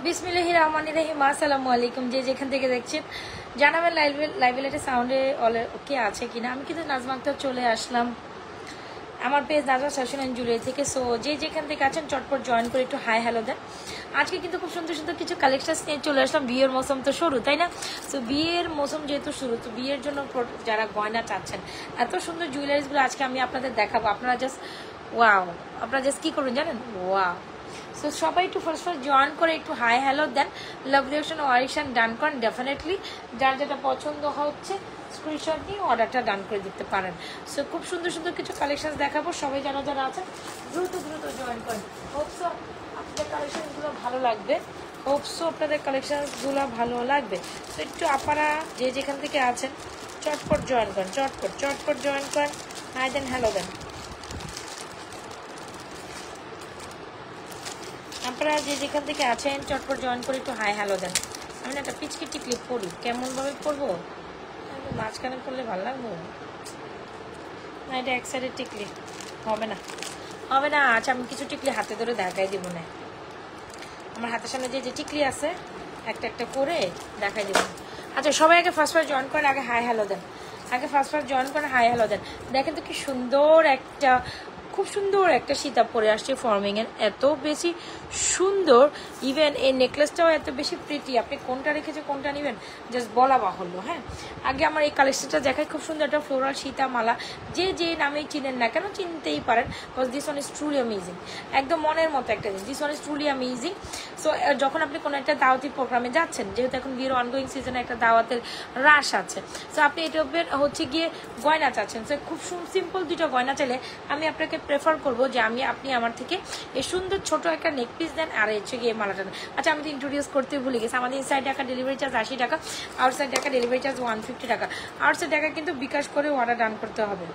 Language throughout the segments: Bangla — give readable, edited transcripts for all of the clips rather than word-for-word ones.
বিসমিল্লাহির রহমানির রহিম। আসসালামু আলাইকুম। যে যেখান থেকে দেখছেন জানাবেন লাইভ লাইটে সাউন্ডে ওকে আছে কিনা। আমি কিন্তু নাজমা আক্তার চলে আসলাম আমার page Nazma fashion and jewellery থেকে। সো যে যেখান থেকে আছেন চটপট জয়েন করে একটু হাই হ্যালো দেন। আজকে কিন্তু খুব সুন্দর সুন্দর কিছু কালেকশন নিয়ে চলে আসলাম। বিয়ের মৌসুম তো শুরু, তাই না? সো বিয়ের মৌসুম যেহেতু শুরু, তো বিয়ের জন্য যারা গয়না চাচ্ছেন এত সুন্দর জুয়েলারিসগুলো আজকে আমি আপনাদের দেখাবো। আপনারা জাস্ট ওয়াও, আপনারা জাস্ট কী করবেন জানেন? ওয়াও। সো সবাই একটু ফার্স্ট জয়েন করে একটু হাই হ্যালো দেন, লাভ রিঅ্যাকশন ওয়ারিশন ডান করেন। ডেফিনেটলি যার যেটা পছন্দ হচ্ছে স্ক্রিনশট নিয়ে অর্ডারটা ডান করে দিতে পারেন। সো খুব সুন্দর সুন্দর কিছু কালেকশন দেখাবো। সবাই যারা আছেন দ্রুত জয়েন করেন। হোপসো আপনাদের কালেকশনগুলো ভালো লাগবে, আপনাদের কালেকশনগুলো ভালো লাগবে। তো একটু আপনারা যে যেখান থেকে আছেন চটপট জয়েন করেন, চটপট জয়েন করেন। হাই দেন, হ্যালো দেন। আপনারা যে যেখান থেকে আছেন চটপট জয়েন করে একটু হাই হ্যালো দেন। আমি না একটা পিচকি টিকলি পড়ি, কেমনভাবে পরবো? মাঝখানে পড়লে ভালো লাগবো না, এটা এক সাইডের টিকলি হবে না। আচ্ছা, আমি কিছু টিকলি হাতে ধরে দেখাই দিব না। আমার হাতের সামনে যে টিকলি আছে একটা একটা করে দেখাই দিব। আচ্ছা, সবাই আগে ফার্স্ট জয়েন করেন, আগে হাই হ্যালো দেন। জয়েন করেন, হাই হ্যালো দেন। দেখেন তো কি সুন্দর একটা, খুব সুন্দর একটা সীতা পরে আসছে ফর্মিংয়ের, এত বেশি সুন্দর। ইভেন এই নেকলেসটাও এত বেশি প্রিটি। আপনি কোনটা রেখেছে কোনটা নেবেন জাস্ট বলা বাহুল্য। হ্যাঁ, আগে আমার এই কালেকশনটা দেখায়। খুব সুন্দর একটা ফ্লোরাল সীতা মালা, যে নামেই চিনেন না কেন চিনতেই পারেন, because this one is truly amazing. একদম মনের মতো একটা জিনিস, this one is truly amazing. So যখন আপনি কোনো একটা দাওয়াতি প্রোগ্রামে যাচ্ছেন, যেহেতু এখন বিয়ের অনগোয়িং সিজনে একটা দাওয়াতের রাশ আছে, সো আপনি এটা হচ্ছে গিয়ে গয়না চাচ্ছেন। সো খুব সিম্পল দুটো গয়না চাইলে আমি আপনাকে প্রেফার করবো যে আপনি আমার থেকে এই সুন্দর ছোট একটা নেক পিস দেন, আর হচ্ছে গিয়ে মালাটা দেন। আচ্ছা, আমি তো ইন্ট্রোডিউস করতে ভুলে গেছি। আমাদের ইনসাইড টাকা ডেলিভারি চার্জ 80 টাকা, আউটসাইড টাকা ডেলিভারি চার্জ 150 টাকা। আউটসাইড টাকা কিন্তু বিকাশ করে অর্ডার ডান করতে হবে।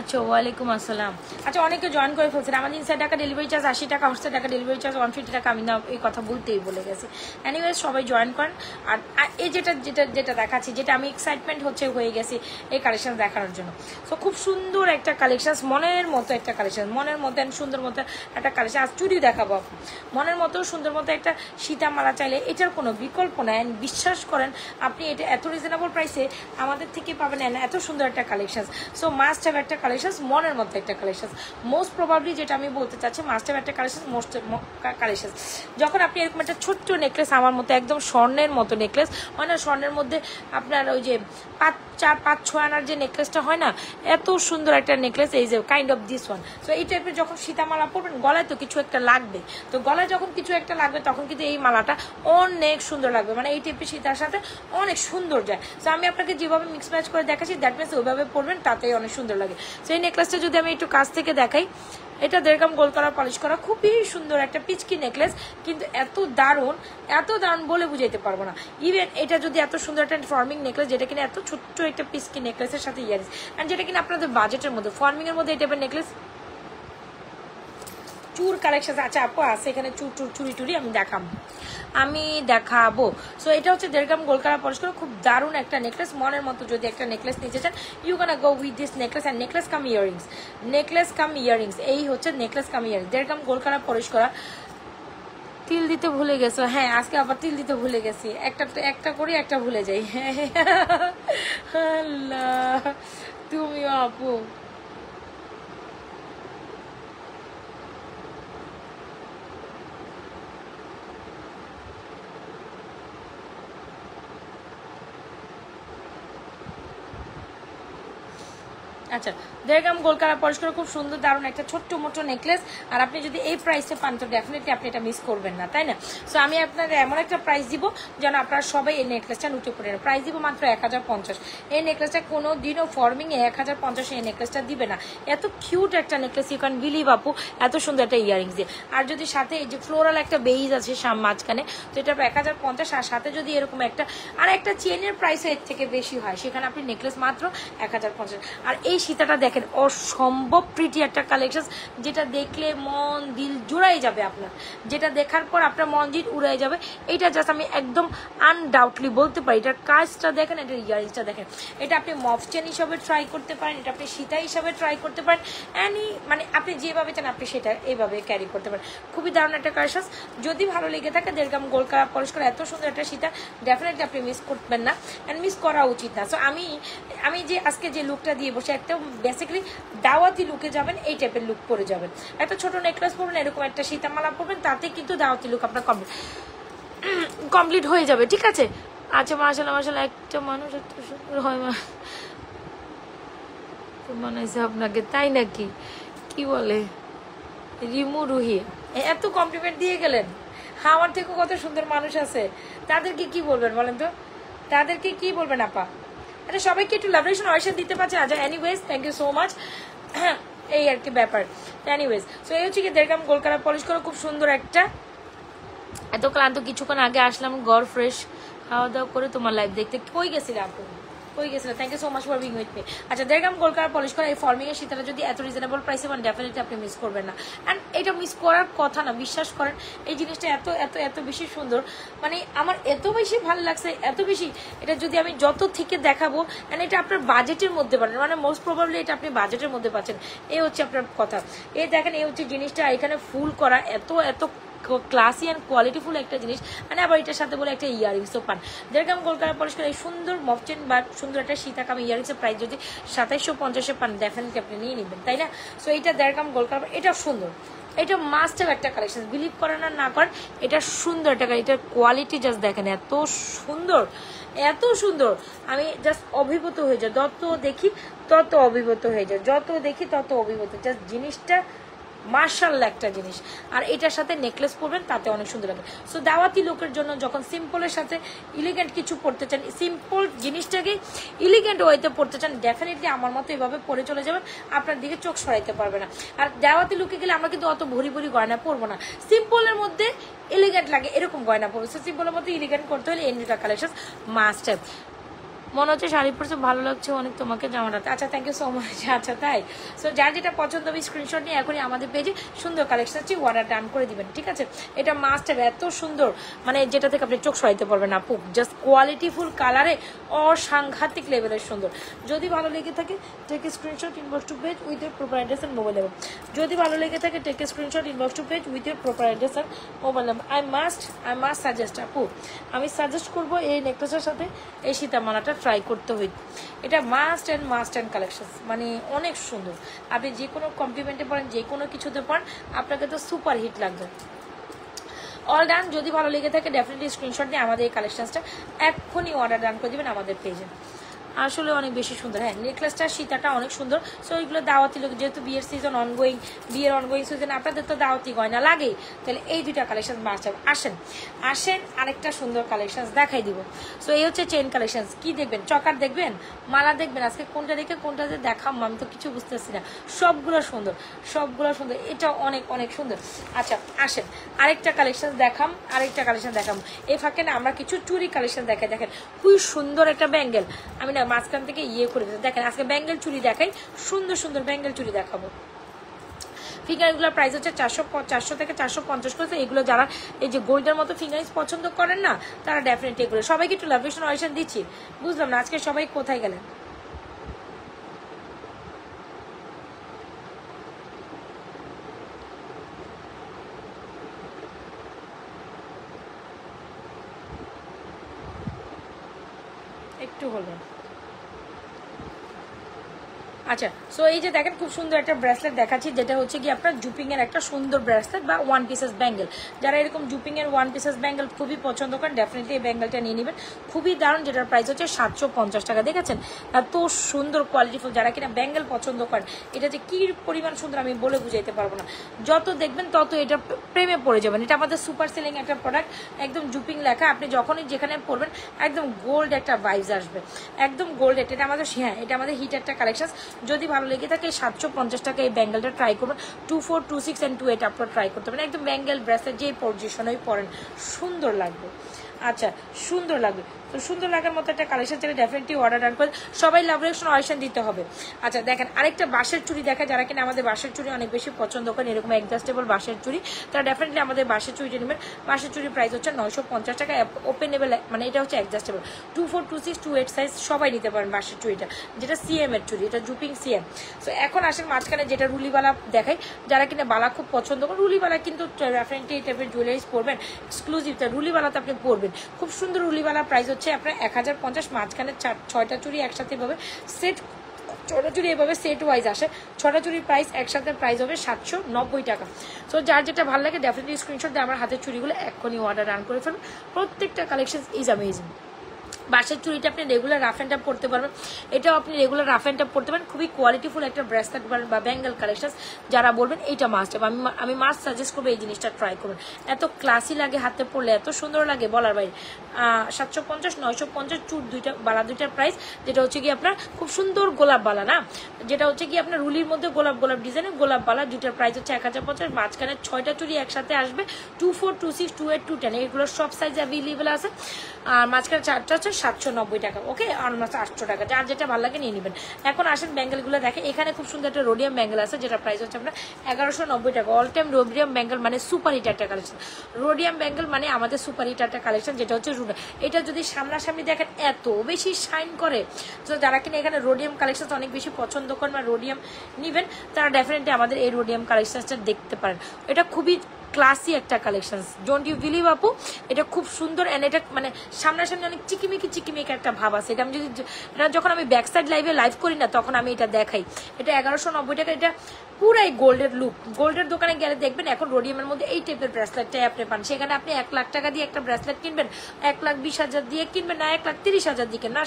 আচ্ছা, ওয়ালাইকুম আসসালাম। আচ্ছা, অনেকে জয়েন করে ফেলছেন। আমাদের ইনসাইড টাকা ডেলিভারি চার্জ 80 টাকা, আউটসাইড টাকা ডেলিভারি চার্জ 150 টাকা। আমি না এই কথা বলতেই বলে গেছি। এনিওয়েজ, সবাই জয়েন করেন। আর এই যেটা দেখাচ্ছি, যেটা আমি এক্সাইটমেন্ট হয়ে গেছি এই কালেকশন দেখানোর জন্য। সো খুব সুন্দর একটা কালেকশন, মনের মতো একটা কালেকশন, মনের মতো সুন্দর মতো একটা কালেকশন। আজ চুরি দেখাবো। মনের মতো সুন্দর মতো একটা সীতা মালা চাইলে এটার কোনো বিকল্প নাই। বিশ্বাস করেন, আপনি এটা এত রিজনেবল প্রাইসে আমাদের থেকে পাবেন এত সুন্দর একটা কালেকশন। সো মাস্ট হ্যাভ একটা কালেকশন, মনের মতো একটা কালেকশন। মোস্ট প্রবাবলি যেটা আমি বলতে চাচ্ছি, মাস্ট হ্যাভ একটা কালেকশন, মোস্ট কালেকশন। যখন আপনি এরকম একটা ছোট্ট নেকলেস, আমার মতো একদম স্বর্ণের মতো নেকলেস হয় না, স্বর্ণের মধ্যে আপনার ওই যে 4-5-6 আনার যে নেকলেসটা হয় না, এত সুন্দর একটা নেকলেস, এই যে kind of this one. So এই টাইপের যখন সীতামালা পরবেন, গলায় তো কিছু একটা লাগবে, তো গলায় যখন কিছু একটা লাগবে তখন কিন্তু এই মালাটা অনেক সুন্দর লাগবে। মানে এই টাইপের সীতার সাথে অনেক সুন্দর যায়। সো আমি আপনাকে যেভাবে মিক্স ম্যাচ করে দেখাচ্ছি, দ্যাট মিনস ওইভাবে পরবেন, তাতেই অনেক সুন্দর লাগে। সো এই নেকলেসটা যদি আমি একটু কাছ থেকে দেখাই, এটা 1.5 গ্রাম গোল্ড কালার পলিশ করা, খুবই সুন্দর একটা পিচকি নেকলেস, কিন্তু এত দারুণ বলে বুঝাইতে পারবো না। ইভেন এটা যদি এত সুন্দর একটা ফর্মিং নেকলেস, যেটা কিনা এত ছোট্ট একটা পিচকি নেকলেসের সাথে ইয়ারিস, অ্যান্ড যেটা কিনা আপনাদের বাজেটের মধ্যে, ফর্মিং এর মধ্যে এই টাইপের নেকলেস, চুর কালেকশন। আচ্ছা আপু আছে এখানে চুরি আমি দেখাবো। সো এটা হচ্ছে 1.5 গ্রাম গোল্ড কালার পলিশ করা, খুব দারুণ একটা নেকলেস। মনের মতো যদি একটা নেকলেস নিতে চান, you gonna go with this necklace and necklace come earrings. এই হচ্ছে necklace come earrings, 1.5 gram gold colour polish করা। তিল দিতে ভুলে গেছো? হ্যাঁ, আজকে আবার তিল দিতে ভুলে গেছি। একটা করে একটা ভুলে যাই। আল্লাহ, তুমিও আপু। আচ্ছা, দেড়গ্রাম গোল কালার পলিশ করে খুব সুন্দর দারুণ একটা ছোট্ট মোটো নেকলেস। আর আপনি যদি এই প্রাইসে পান তো ডেফিনেটলি আপনি এটা মিস করবেন না, তাই না? সো আমি আপনাদের এমন একটা প্রাইস দিব যেন আপনারা সবাই এই নেকলেসটা লুটে পড়ে। প্রাইস দিব মাত্র 1050। এই নেকলেসটা কোনো দিনও ফর্মিংয়ে 1050 এই নেকলেসটা দিবে না। এত কিউট একটা নেকলেস, ইউ ক্যান বিলিভ আপু, এত সুন্দর একটা ইয়ারিংস দিয়ে। আর যদি সাথে এই যে ফ্লোরাল একটা বেইজ আছে মাঝখানে, তো এটা 1050। আর সাথে যদি এরকম একটা আর একটা চেনের প্রাইস এর থেকে বেশি হয়, সেখানে আপনি নেকলেস মাত্র 1050। আর এই সীতাটা দেখেন, অসম্ভব প্রিটি একটা কালেকশন, যেটা দেখলে মন দিল জুড়াই যাবে আপনার, যেটা দেখার পর আপনার মন দিল উড়াই যাবে। এইটা জাস্ট আমি একদম আনডাউটলি বলতে পারি, এটার কাজটা দেখেন, এটার ইয়ারিংসটা দেখেন। এটা আপনি মফ চেন হিসাবে ট্রাই করতে পারেন, এটা আপনি সীতা হিসাবে ট্রাই করতে পারেন, মানে আপনি যেভাবে চান আপনি সেটা এইভাবে ক্যারি করতে পারেন। খুবই দারুণ একটা কালেকশন। যদি ভালো লেগে থাকে দেড়গ্রাম গোল্ড কালার পলিশ করে এত সুন্দর একটা সীতা, ডেফিনেটলি আপনি মিস করবেন না, অ্যান্ড মিস করা উচিত না। সো আমি যে আজকে যে লুকটা দিয়ে বসে, একটা বেসিক্যালি দাওয়াতি লুকে যাবেন, এই টাইপের লুক পরে যাবেন। একটা ছোট নেকলেস পরবেন, এরকম একটা সীতামালা পরবেন, তাতে কিন্তু দাওয়াতি লুক আপনার কমপ্লিট হয়ে যাবে, ঠিক আছে? আচ্ছা, মাশাআল্লাহ একটা মানুষ এত সুন্দর হয় বানাইছে আপনাকে, তাই নাকি? কি বলে রিমু রুহি, এত কমপ্লিমেন্ট দিয়ে গেলেন। আমার থেকেও কত সুন্দর মানুষ আছে, তাদেরকে কি বলবেন বলেন তো, তাদেরকে কি বলবেন আপা? আচ্ছা, সবাইকে একটু লাভরেশন অয়েশন দিতে পারছেন? আচ্ছা, anyways thank you so much. এই আর কি ব্যাপার। এনিওয়েজ, সো এই হচ্ছে কি দেড়গ্রাম গোল্ড কালার পলিশ করে খুব সুন্দর একটা। এত ক্লান্ত, কিছুক্ষণ আগে আসলাম গড় ফ্রেশ খাওয়া দাওয়া করে তোমার লাইভ দেখতে। কই গেছিলে আপু, কই গেছিল? Thank you so much for being with me. আচ্ছা, দেড়গ্রাম গোল্ড কালার পলিশ করা এই ফর্মিং এর সীতাটা যদি এত রিজনেবল প্রাইসে পান, ডেফিনেটলি আপনি মিস করবেন না। অ্যান্ড এটা মিস করার কথা না, বিশ্বাস করেন, এই জিনিসটা এত এত এত বেশি সুন্দর, মানে আমার এত বেশি ভালো লাগছে, এত বেশি। এটা যদি আমি যত থেকে দেখাবো, অ্যান্ড এটা আপনার বাজেটের মধ্যে পাবেন, মানে মোস্ট প্রবাবলি এটা আপনি বাজেটের মধ্যে পাচ্ছেন। এই হচ্ছে আপনার কথা। এই দেখেন, এই হচ্ছে জিনিসটা, এখানে ফুল করা, এত এত ক্লাসি অ্যান্ড কোয়ালিটিফুল একটা জিনিস। মানে আবার এটার সাথে বলে একটা ইয়ারিংসও পান। দেড়গ্রাম গোল্ড কালার পলিশ করে এই সুন্দর মফচেন বা সুন্দর একটা সীতাকাম ইয়ারিংসের প্রাইস যদি 2750 পান, ডেফিনেটলি আপনি নিয়ে নেবেন, তাই না? সো এইটা দেড়গ্রাম গোল্ড কালার, এটা সুন্দর, এটা মাস্ট হ্যাভ একটা কালেকশন, বিলিভ করেন আর না করেন, এটা সুন্দর একটা, এটার কোয়ালিটি জাস্ট দেখেন, এত সুন্দর, এত সুন্দর। আমি জাস্ট অভিভূত হয়ে যাই, যত দেখি তত অভিভূত হয়ে যায়, যত দেখি তত অভিভূত। জাস্ট জিনিসটা মার্শাল্লাহ একটা জিনিস। আর এটার সাথে নেকলেস পরবেন, তাতে অনেক সুন্দর লাগে। সো দাওয়াতি লোকের জন্য যখন সিম্পলের সাথে ইলিগেন্ট কিছু পড়তে চান, সিম্পল জিনিসটাকে ইলিগেন্ট ওয়েতে পড়তে চান, ডেফিনেটলি আমার মতো এভাবে পরে চলে যাবেন, আপনার দিকে চোখ সরাইতে পারবে না। আর দাওয়াতি লুকে গেলে আমরা কিন্তু অত ভরি ভরি গয়না পরবো না, সিম্পলের মধ্যে এলিগেন্ট লাগে এরকম গয়না পরবো। সো সিম্পলের মধ্যে এলিগেন্ট করতে হলে এই দুটা কালেকশন মাস্ট হ্যাভ। মনে হচ্ছে শাড়ি পরছে, ভালো লাগছে অনেক তোমাকে জামাটাতে। আচ্ছা, থ্যাংক ইউ সো মাচ। আচ্ছা, তাই? সো যার যেটা পছন্দ হবে স্ক্রিনশট নিয়ে এখনই আমাদের পেজে সুন্দর কালেকশন আছে, অর্ডার ডান করে দিবেন, ঠিক আছে? এটা মাস্ট হবে, এত সুন্দর, মানে যেটা থেকে আপনি চোখ সরাইতে পারবেন আপু। জাস্ট কোয়ালিটিফুল কালারে অসাংঘাতিক লেভেলের সুন্দর। যদি ভালো লেগে থাকে take screenshot inbox to page with এর proper address and mobile number. যদি ভালো লেগে থাকে take screenshot inbox to page with এর proper address and mobile number. I must suggest আপু, আমি সাজেস্ট করবো এই নেকলেসের সাথে এই সীতামালাটা ট্রাই করতে হইত। এটা মাস্ট অ্যান্ড কালেকশন, মানে অনেক সুন্দর। আপনি যে কোনো কমপ্লিমেন্টে পড়েন, যে কোনো কিছুতে পড়েন, আপনাকে তো সুপার হিট লাগবে। All done. যদি ভালো লেগে থাকে ডেফিনেটলি স্ক্রিনশট নিয়ে আমাদের এই কালেকশনসটা এক্ষুনি অর্ডার ডান করে দেবেন আমাদের পেজে। আসলে অনেক বেশি সুন্দর। হ্যাঁ, নেকলেসটা সীতাটা অনেক সুন্দর। সো ওইগুলো দাওয়াতি লোক, যেহেতু বিয়ের সিজন অনগোয়িং, বিয়ের অনগোয়িং সিজন, আপনাদের তো দাওয়াতি গয়না লাগেই, তাহলে এই দুইটা কালেকশন মাস্ট হবে। আসেন আরেকটা সুন্দর কালেকশন দেখাই দিব। সো এই হচ্ছে চেন কালেকশন। কি দেখবেন? চকার দেখবেন, মালা দেখবেন, আজকে কোনটা দেখে কোনটা যে দেখাম আমি তো কিছু বুঝতেছি না। সবগুলো সুন্দর, সবগুলো সুন্দর, এটা অনেক অনেক সুন্দর। আচ্ছা, আসেন আরেকটা কালেকশন দেখাম, এই ফাঁকে না আমরা কিছু চুরি কালেকশন দেখাই। দেখেন খুবই সুন্দর একটা ব্যাঙ্গেল, আমি না মাঝখান থেকে করে দেখেন, আজকে ব্যাঙ্গেল চুরি দেখাই, সুন্দর সুন্দর ব্যাঙ্গেল চুরি দেখাবো। ফিঙ্গারগুলোর প্রাইস হচ্ছে 400 থেকে 450 করে। এগুলো যারা এই যে গোল্ডের মতো ফিঙ্গারিংস পছন্দ করেন না, তারা ডেফিনেটলি এগুলো। সবাইকে একটু লাভেশন অয়েশন দিচ্ছি, বুঝলাম না আজকে সবাই কোথায় গেলেন? একটু হলো আচ্ছা, সো এই যে দেখেন খুব সুন্দর একটা ব্রেসলেট দেখাচ্ছি, যেটা হচ্ছে কি আপনার জুপিং এর একটা সুন্দর ব্রেসলেট বা ওয়ান পিসেস ব্যাঙ্গেল। যারা এরকম জুপিং এর ওয়ান পিসেস ব্যাঙ্গেল খুবই পছন্দ করেন, ডেফিনেটলি এই ব্যাঙ্গেলটা নিয়ে নেবেন। খুবই দারুণ, যেটার প্রাইস হচ্ছে 750 টাকা। দেখেছেন এত সুন্দর কোয়ালিটিফুল। যারা কিনা ব্যাঙ্গেল পছন্দ করেন, এটা যে কি পরিমাণ সুন্দর আমি বলে বুঝাইতে পারবো না। যত দেখবেন তত এটা প্রেমে পড়ে যাবেন। এটা আমাদের সুপার সেলিং একটা প্রোডাক্ট, একদম জুপিং লেখা। আপনি যখনই যেখানে পড়বেন একদম গোল্ড একটা ভাইবস আসবে, একদম গোল্ড। এটা আমাদের, হ্যাঁ এটা আমাদের হিট একটা কালেকশন। যদি ভালো লেগে থাকে 750 টাকা এই ব্যাঙ্গেলটা ট্রাই করবেন। 24, 26 and 28 আপনারা ট্রাই করতে পারেন। একদম ব্যাঙ্গেল ব্রেসলেট যে পজিশনেই পরেন সুন্দর লাগবে। আচ্ছা, সুন্দর লাগবে। তো সুন্দর লাগার মতো একটা কালেকশন থেকে ডেফিনেটলি অর্ডার ডান করে সবাই লাভ রিঅ্যাকশন অয়েশন দিতে হবে। আচ্ছা দেখেন আরেকটা বাঁশের চুড়ি দেখা, যারা কিনা আমাদের বাঁশের চুড়ি অনেক বেশি পছন্দ করেন, এরকম অ্যাডজাস্টেবল বাঁশের চুড়ি, তারা ডেফিনেটলি আমাদের বাঁশের চুড়িটা নেবেন। বাঁশের চুড়ির প্রাইস হচ্ছে 950 টাকা, ওপেনেবল, মানে এটা হচ্ছে অ্যাডজাস্টেবল। 24, 26, 28 সাইজ সবাই নিতে পারেন বাঁশের চুড়িটা, যেটা সিএম এর চুড়ি, এটা জুপিং সিএম। সো এখন আসেন মাঝখানে যেটা রুলিবালা দেখাই, যারা কিনা বালা খুব পছন্দ করেন। রুলিবালা কিন্তু ডেফিনেটলি এই টাইপের জুয়েলারিজ পরবেন, এক্সক্লুসিভটা রুলিবালাতে আপনি পরবেন। খুব সুন্দর রুলিবালা, প্রাইস হচ্ছে আপনার 1050। মাঝখানে 6টা চুড়ি একসাথে এভাবে সেট, 6টা চুড়ি এভাবে সেট ওয়াইজ আসে। 6টা চুড়ির প্রাইস একসাথে প্রাইস হবে 790 টাকা। সো যার যেটা ভালো লাগে ডেফিনেটলি স্ক্রিনশট দিয়ে আমার হাতের চুড়িগুলো এক্ষুনি অর্ডার রান করে ফেলবেন। প্রত্যেকটা কালেকশন ইজ অ্যামেজিং। বাঁশের চুড়িটা আপনি রেগুলার রাফ অ্যান্ড টাপ পড়তে পারবেন, এটাও আপনি রেগুলার রাফ অ্যান্ড টাপ পড়তে পারেন। খুবই কোয়ালিটিফুল একটা ব্রেসলেট বা ব্যাঙ্গেল কালেকশন। যারা বলবেন এইটা মাস্ট হবে, আমি মাস্ট সাজেস্ট করবো এই জিনিসটা ট্রাই করবেন। এত ক্লাসি লাগে, হাতে পড়লে এত সুন্দর লাগে বলার বাইরে। 750, 950 চুট দুইটা, বালা দুইটার প্রাইস, যেটা হচ্ছে কি আপনার খুব সুন্দর গোলাপ বালা না, যেটা হচ্ছে কি আপনার রুলির মধ্যে গোলাপ গোলাপ ডিজাইনের গোলাপ বালা, দুইটার প্রাইস হচ্ছে 1050। মাঝখানে 6টা চুড়ি একসাথে আসবে। 24, 26, 28, 210 এগুলো সব সাইজ অ্যাভেলেবেল আছে। আর মাঝখানে 4টা হচ্ছে 790 টাকা। ওকে, অলমোস্ট 800 টাকা। যার যেটা ভালো লাগে নিয়ে নেবেন। এখন আসেন ব্যাঙ্গেলগুলো দেখে। এখানে খুব সুন্দর একটা রোডিয়াম ব্যাঙ্গেল আছে, যেটা প্রাইস হচ্ছে আপনার 1190 টাকা। অল টাইম রোডিয়াম ব্যাঙ্গেল মানে সুপার হিট একটা কালেকশন। রোডিয়াম ব্যাঙ্গেল মানে আমাদের সুপার হিট একটা কালেকশন, যেটা হচ্ছে এটা যদি সামনাসামনি দেখেন এত বেশি শাইন করে। তো যারা কিনা এখানে রোডিয়াম কালেকশন অনেক বেশি পছন্দ করেন বা রোডিয়াম নিবেন, তারা ডেফিনেটলি আমাদের এই রোডিয়াম কালেকশনটা দেখতে পারেন। এটা খুবই ক্লাসি একটা কালেকশন, ডোন্ট ইউ বিলিভ আপু। এটা খুব সুন্দর এন্ড এটা মানে সামনাসামনি অনেক চিকিমিকি একটা ভাব আছে। এটা আমি যদি যখন আমি ব্যাক সাইড লাইভ করি না, তখন আমি এটা দেখাই। এটা 1190 টাকা। এটা পুরাই গোল্ডের লুক। গোল্ডের দোকানে গেলে দেখবেন এখন রোডিয়ামের মধ্যে এই টাইপের ব্রেসলেটটাই আপনি পান। সেখানে আপনি 1 লাখ টাকা দিয়ে একটা ব্রেসলেট কিনবেন, 1,20,000 দিয়ে কিনবেন না, 1,30,000 দিয়ে না,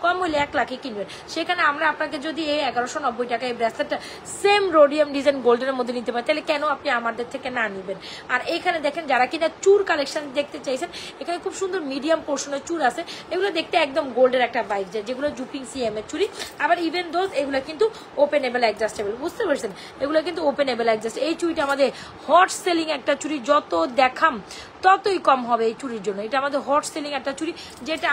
কম হলে 1 লাখে কিনবেন। সেখানে আমরা আপনাকে যদি এই 1190 টাকা এই ব্রেসলেটটা সেম রোডিয়াম ডিজাইন গোল্ডের মধ্যে নিতে পারেন, তাহলে কেন আপনি আমাদের থেকে না নিবেন। আর এইখানে দেখেন যারা কিনা চুর কালেকশন দেখতে চাইছেন, এখানে খুব সুন্দর মিডিয়াম পোর্শনের চুর আছে। এগুলো দেখতে একদম গোল্ডের একটা ভাইব যায়, যেগুলো জুপিং সিএম এর চুরি। আবার ইভেন দোজ এগুলো কিন্তু ওপেনেবল অ্যাডজাস্টেবল, বুঝতে পারছেন, এগুলো কিন্তু ওপেনেবল অ্যাডজাস্ট। এই চুড়িটা আমাদের হট সেলিং একটা চুড়ি, যত দেখাম ততই কম হবে এই চুড়ির জন্য। এটা আমাদের হট সেলিং একটা চুড়ি, যেটা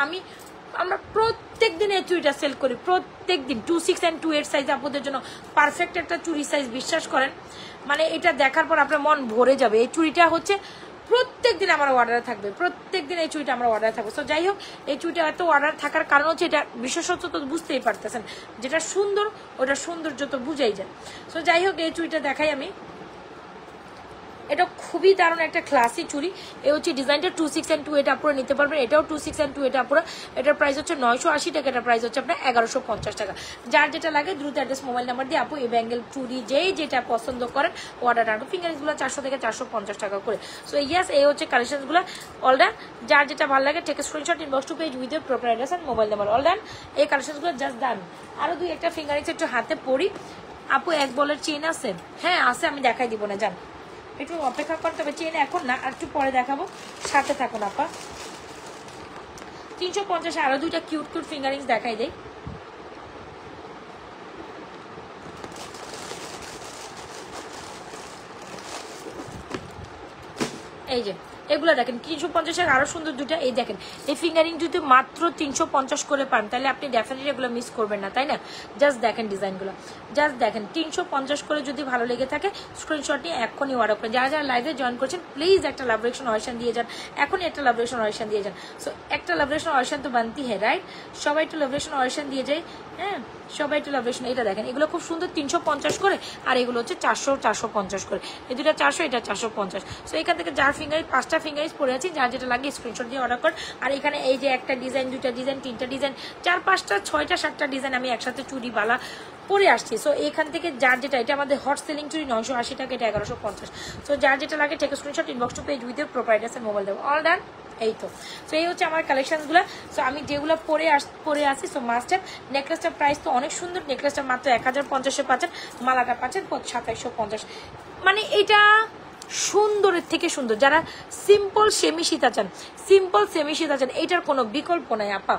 আমরা প্রত্যেক দিন এই চুড়িটা সেল করি, প্রত্যেক দিন। 26 and 28 সাইজ আপনাদের জন্য পারফেক্ট একটা চুড়ি সাইজ, বিশ্বাস করেন। মানে এটা দেখার পর আপনার মন ভরে যাবে। এই চুড়িটা হচ্ছে প্রত্যেক দিন আমার অর্ডারে থাকবে, প্রত্যেক দিন এই চুড়িটা আমার অর্ডারে থাকবে। তো যাই হোক, এই চুড়িটা এত অর্ডার থাকার কারণ হচ্ছে এটা বিশেষত্ব তো বুঝতেই পারতেছেন, যেটা সুন্দর ওটা সৌন্দর্য তো বুঝাই যায়। তো যাই হোক, এই চুড়িটা দেখাই আমি। এটা খুবই দারুণ একটা ক্লাসি চুড়ি। এই হচ্ছে ডিজাইনটা 26 and 28 আপুরা নিতে পারবেন। এটাও 26 and 28 আপুরা। এটার প্রাইস হচ্ছে 980 টাকা, এটার প্রাইস হচ্ছে আপনার 1150 টাকা। যার যেটা লাগে দ্রুত অ্যাড্রেস মোবাইল নাম্বার দিয়ে আপু এই ব্যাঙ্গেল চুড়ি যেটা পছন্দ করেন অর্ডার রাখবো। ফিঙ্গারিংসগুলো 400 থেকে 450 টাকা করে। সো ইয়াস, এই হচ্ছে কালেকশনসগুলো অর্ডার। যার যেটা ভালো লাগে take screenshot, inbox to page with proper address and mobile number. All done. এই কালেকশনসগুলো জাস্ট ডান। আরো দুই একটা ফিঙ্গারিংস একটু হাতে পরি। আপু 1 বলের চেইন আছে? হ্যাঁ আছে, আমি দেখাই দিব না, জান একটু অপেক্ষা করতে হবে। চেন এখন না, আর একটু পরে দেখাবো, সাথে থাকুন আপা। 350 আরো দুইটা কিউট ফিঙ্গারিংস দেখাই দেই। এই যে এগুলো দেখেন 350 আরো সুন্দর দুটা। এই দেখেন এই ফিঙ্গারিং যদি মাত্র 350 করে পান, তাহলে আপনি ডেফিনেটলি এগুলো মিস করবেন না, তাই না? জাস্ট দেখেন ডিজাইনগুলো, জাস্ট দেখেন। 350 করে যদি ভালো লেগে থাকে স্ক্রিনশট নিয়ে এখনই অর্ডার করেন। যারা যারা লাইভে জয়েন করছেন প্লিজ একটা লাভ রিঅ্যাকশন অয়েশন দিয়ে যান, এখনই একটা লাভ রিঅ্যাকশন অয়েশন দিয়ে যান। সো একটা লাভ রিঅ্যাকশন অয়েশন তো বানতি হ্যাঁ, রাইট? সবাই একটু লাভ রিঅ্যাকশন অয়েশন দিয়ে যায়। হ্যাঁ, সবাই একটু লাভ রিঅ্যাকশন। এটা দেখেন এগুলো খুব সুন্দর 350 করে, আর এগুলো হচ্ছে 450 করে। এই দুটা 400, এটা 450। সো এখান থেকে যার ফিঙ্গারিং 5টা ফিঙ্গারিং পরে আছি, যার যেটা লাগে স্ক্রিনশট দিয়ে অর্ডার কর। আর এখানে এই যে একটা ডিজাইন, দুইটা ডিজাইন, 3টা ডিজাইন, 4, 5টা, 6টা, 7টা ডিজাইন আমি একসাথে চুড়ি বালা পরে আসছি। সো এখান থেকে যার যেটা, এটা আমাদের হট সেলিং চুড়ি 980 টাকা, এটা 1150। সো যার যেটা লাগে take screenshot, inbox to page with proprietor and mobile দেবো। All done. এই তো। সো এই হচ্ছে আমার কালেকশনগুলো। সো আমি যেগুলো পরে আসি, সো মাস্টার নেকলেসটার প্রাইস তো অনেক সুন্দর। নেকলেসটা মাত্র 1050-এ পাচ্ছেন, মালাটা পাচ্ছেন 2750। মানে এটা সুন্দরের থেকে সুন্দর। যারা সিম্পল সেমি সীতা চান, সিম্পল সেমি সীতা চান, এটার কোনো বিকল্প নাই আপা,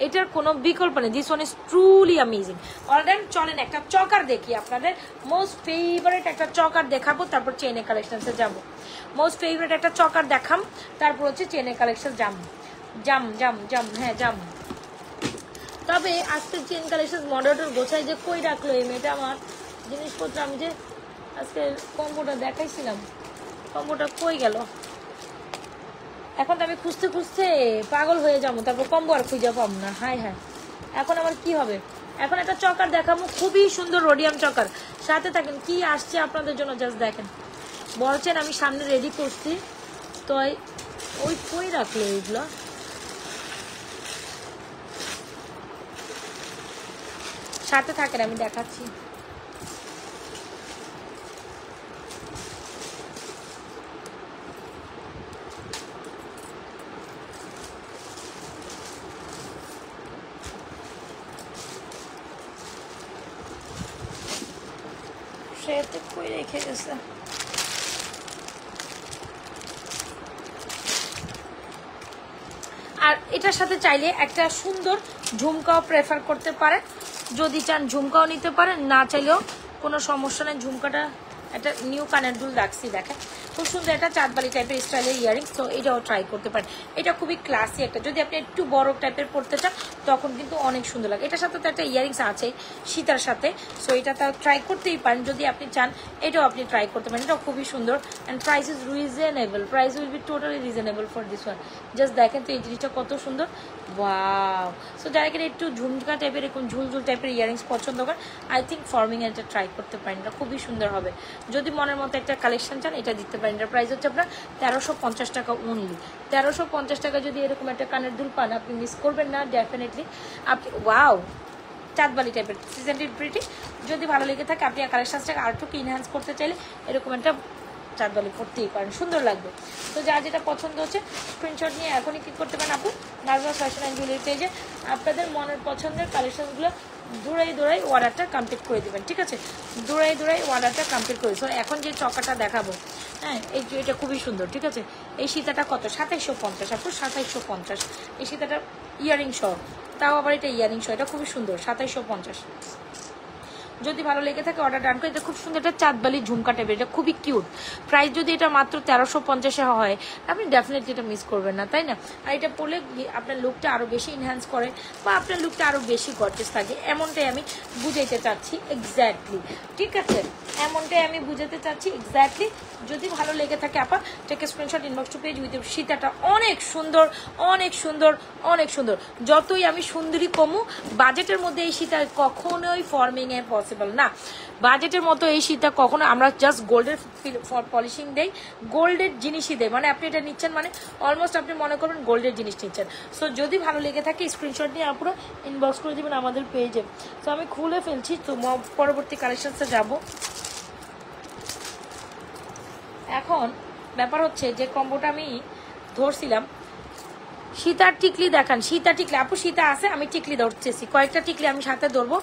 এটার কোনো বিকল্প নেই। This one is truly amazing. Alright, চলেন একটা চকার দেখি, আপনাদের মোস্ট ফেভারিট একটা চকার দেখাবো, তারপর চেনের কালেকশনসে যাবো। মোস্ট ফেভারিট একটা চকার দেখাম, তারপর হচ্ছে চেনের কালেকশন জাম। হ্যাঁ জাম। তবে আজকে চেন কালেকশন মডারেটর গোছাই যে কই রাখলো এই মেয়েটা আমার জিনিসপত্র। আমি যে আজকে কম্বোটা দেখাইছিলাম, কম্বোটা কই গেল? এখন তো আমি খুঁজতে খুঁজতে পাগল হয়ে যাবো, তারপর কম্বো আর খুঁজে পাবো না। হায় হায়, এখন আমার কি হবে? এখন একটা চকার দেখাবো, খুবই সুন্দর রোডিয়াম চকার। সাথে থাকেন, কি আসছে আপনাদের জন্য জাস্ট দেখেন। বলছেন আমি সামনে রেডি করছি, তো ওই কই রাখলো এইগুলো? সাথে থাকেন, আমি দেখাচ্ছি। সেতে কই রেখে গেছে? আর এটার সাথে চাইলে একটা সুন্দর ঝুমকাও প্রেফার করতে পারেন, যদি চান ঝুমকাও নিতে পারেন, না চাইলেও কোনো সমস্যা নেই। ঝুমকাটা একটা নিউ কানের দুল রাখছি, দেখেন খুব সুন্দর একটা চাঁদবালি টাইপের স্টাইলের ইয়ারিংস। তো এটাও ট্রাই করতে পারেন, এটা খুবই ক্লাসি একটা। যদি আপনি একটু বড় টাইপের পড়তে চান তখন কিন্তু অনেক সুন্দর লাগে। এটার সাথে তো একটা ইয়ারিংস আছে সীতার সাথে, সো এটা তাও ট্রাই করতেই পারেন যদি আপনি চান। এটাও আপনি ট্রাই করতে পারেন, এটাও খুবই সুন্দর। And price is reasonable, price will be totally reasonable for this one. Just দেখেন তো এই জিনিসটা কত সুন্দর, ওয়াও। সো যারা কিনা একটু ঝুমকা টাইপের এরকম ঝুলঝুল টাইপের ইয়ারিংস পছন্দ করেন, আই থিঙ্ক ফর্মিং এটা ট্রাই করতে পারেন, এটা খুবই সুন্দর হবে। যদি মনের মতো একটা কালেকশন চান এটা দিতে পারেন। এটার প্রাইস হচ্ছে আপনার 1350 টাকা অনলি। 1350 টাকা যদি এরকম একটা কানের দুল পান, আপনি মিস করবেন না ডেফিনেটলি। আপনি ওয়াও, চাঁদবালি টাইপের সিজনটি প্রিটি। যদি ভালো লেগে থাকে, আপনি কালেকশনটাকে আর একটু ইনহ্যান্স করতে চাইলে এরকম একটা চাঁদবালি পড়তেই পারেন, সুন্দর লাগবে। তো যার যেটা পছন্দ হচ্ছে স্ক্রিনশট নিয়ে এখনই কি করতে পারেন আপু, নার্ভাস ফ্যাশন অ্যান্ড জুয়েলারি পেজে আপনাদের মনের পছন্দের কালেকশনগুলো দৌড়াই অর্ডারটা কমপ্লিট করে দেবেন, ঠিক আছে? দৌড়াই অর্ডারটা কমপ্লিট করে। সো এখন যে চকাটা দেখাবো, হ্যাঁ এটা খুবই সুন্দর, ঠিক আছে? এই সীতাটা কত? 2750 আপু, 2750। এই সীতাটা ইয়ারিং সহ, তাও আবার এটা ইয়ারিং সহ, এটা খুবই সুন্দর, 2750। যদি ভালো লেগে থাকে অর্ডার ডান করে। এটা খুব সুন্দর একটা চাঁদবালি ঝুমকা টাইপের, এটা খুবই কিউট। প্রাইস যদি এটা মাত্র 1350 হয়, আপনি ডেফিনেটলি এটা মিস করবেন না, তাই না? আর এটা পরলে আপনার লুকটা আরও বেশি এনহ্যান্স করে, বা আপনার লুকটা আরও বেশি গর্জিয়াস থাকে, এমনটাই আমি বুঝাইতে চাচ্ছি এক্স্যাক্টলি, ঠিক আছে? এমনটাই আমি বুঝাতে চাচ্ছি এক্স্যাক্টলি। যদি ভালো লেগে থাকে আপা, take screenshot, inbox to page with সীতাটা অনেক সুন্দর, অনেক সুন্দর, অনেক সুন্দর। যতই আমি সুন্দরী কমু, বাজেটের মধ্যে এই সীতা কখনোই ফর্মিংয়ে পসিবল না। বাজেটের মতো এই সীতা কখনো, আমরা জাস্ট গোল্ডের পলিশিং দেই, গোল্ডের জিনিসই দেয়, মানে আপনি এটা নিচ্ছেন মানে অলমোস্ট আপনি মনে করবেন গোল্ডের জিনিস নিচ্ছেন। সো যদি ভালো লেগে থাকে স্ক্রিনশট নিয়ে আপনারা ইনবক্স করে দেবেন আমাদের পেজে। তো আমি খুলে ফেলছি, তো পরবর্তী কালেকশনসে যাব। এখন ব্যাপার হচ্ছে যে কম্বোটা আমি ধরছিলাম, সীতার টিকলি দেখান। সীতা টিকলি আপু, সীতা আছে, আমি টিকলি ধরতেছি, কয়েকটা টিকলি আমি সাথে ধরবো।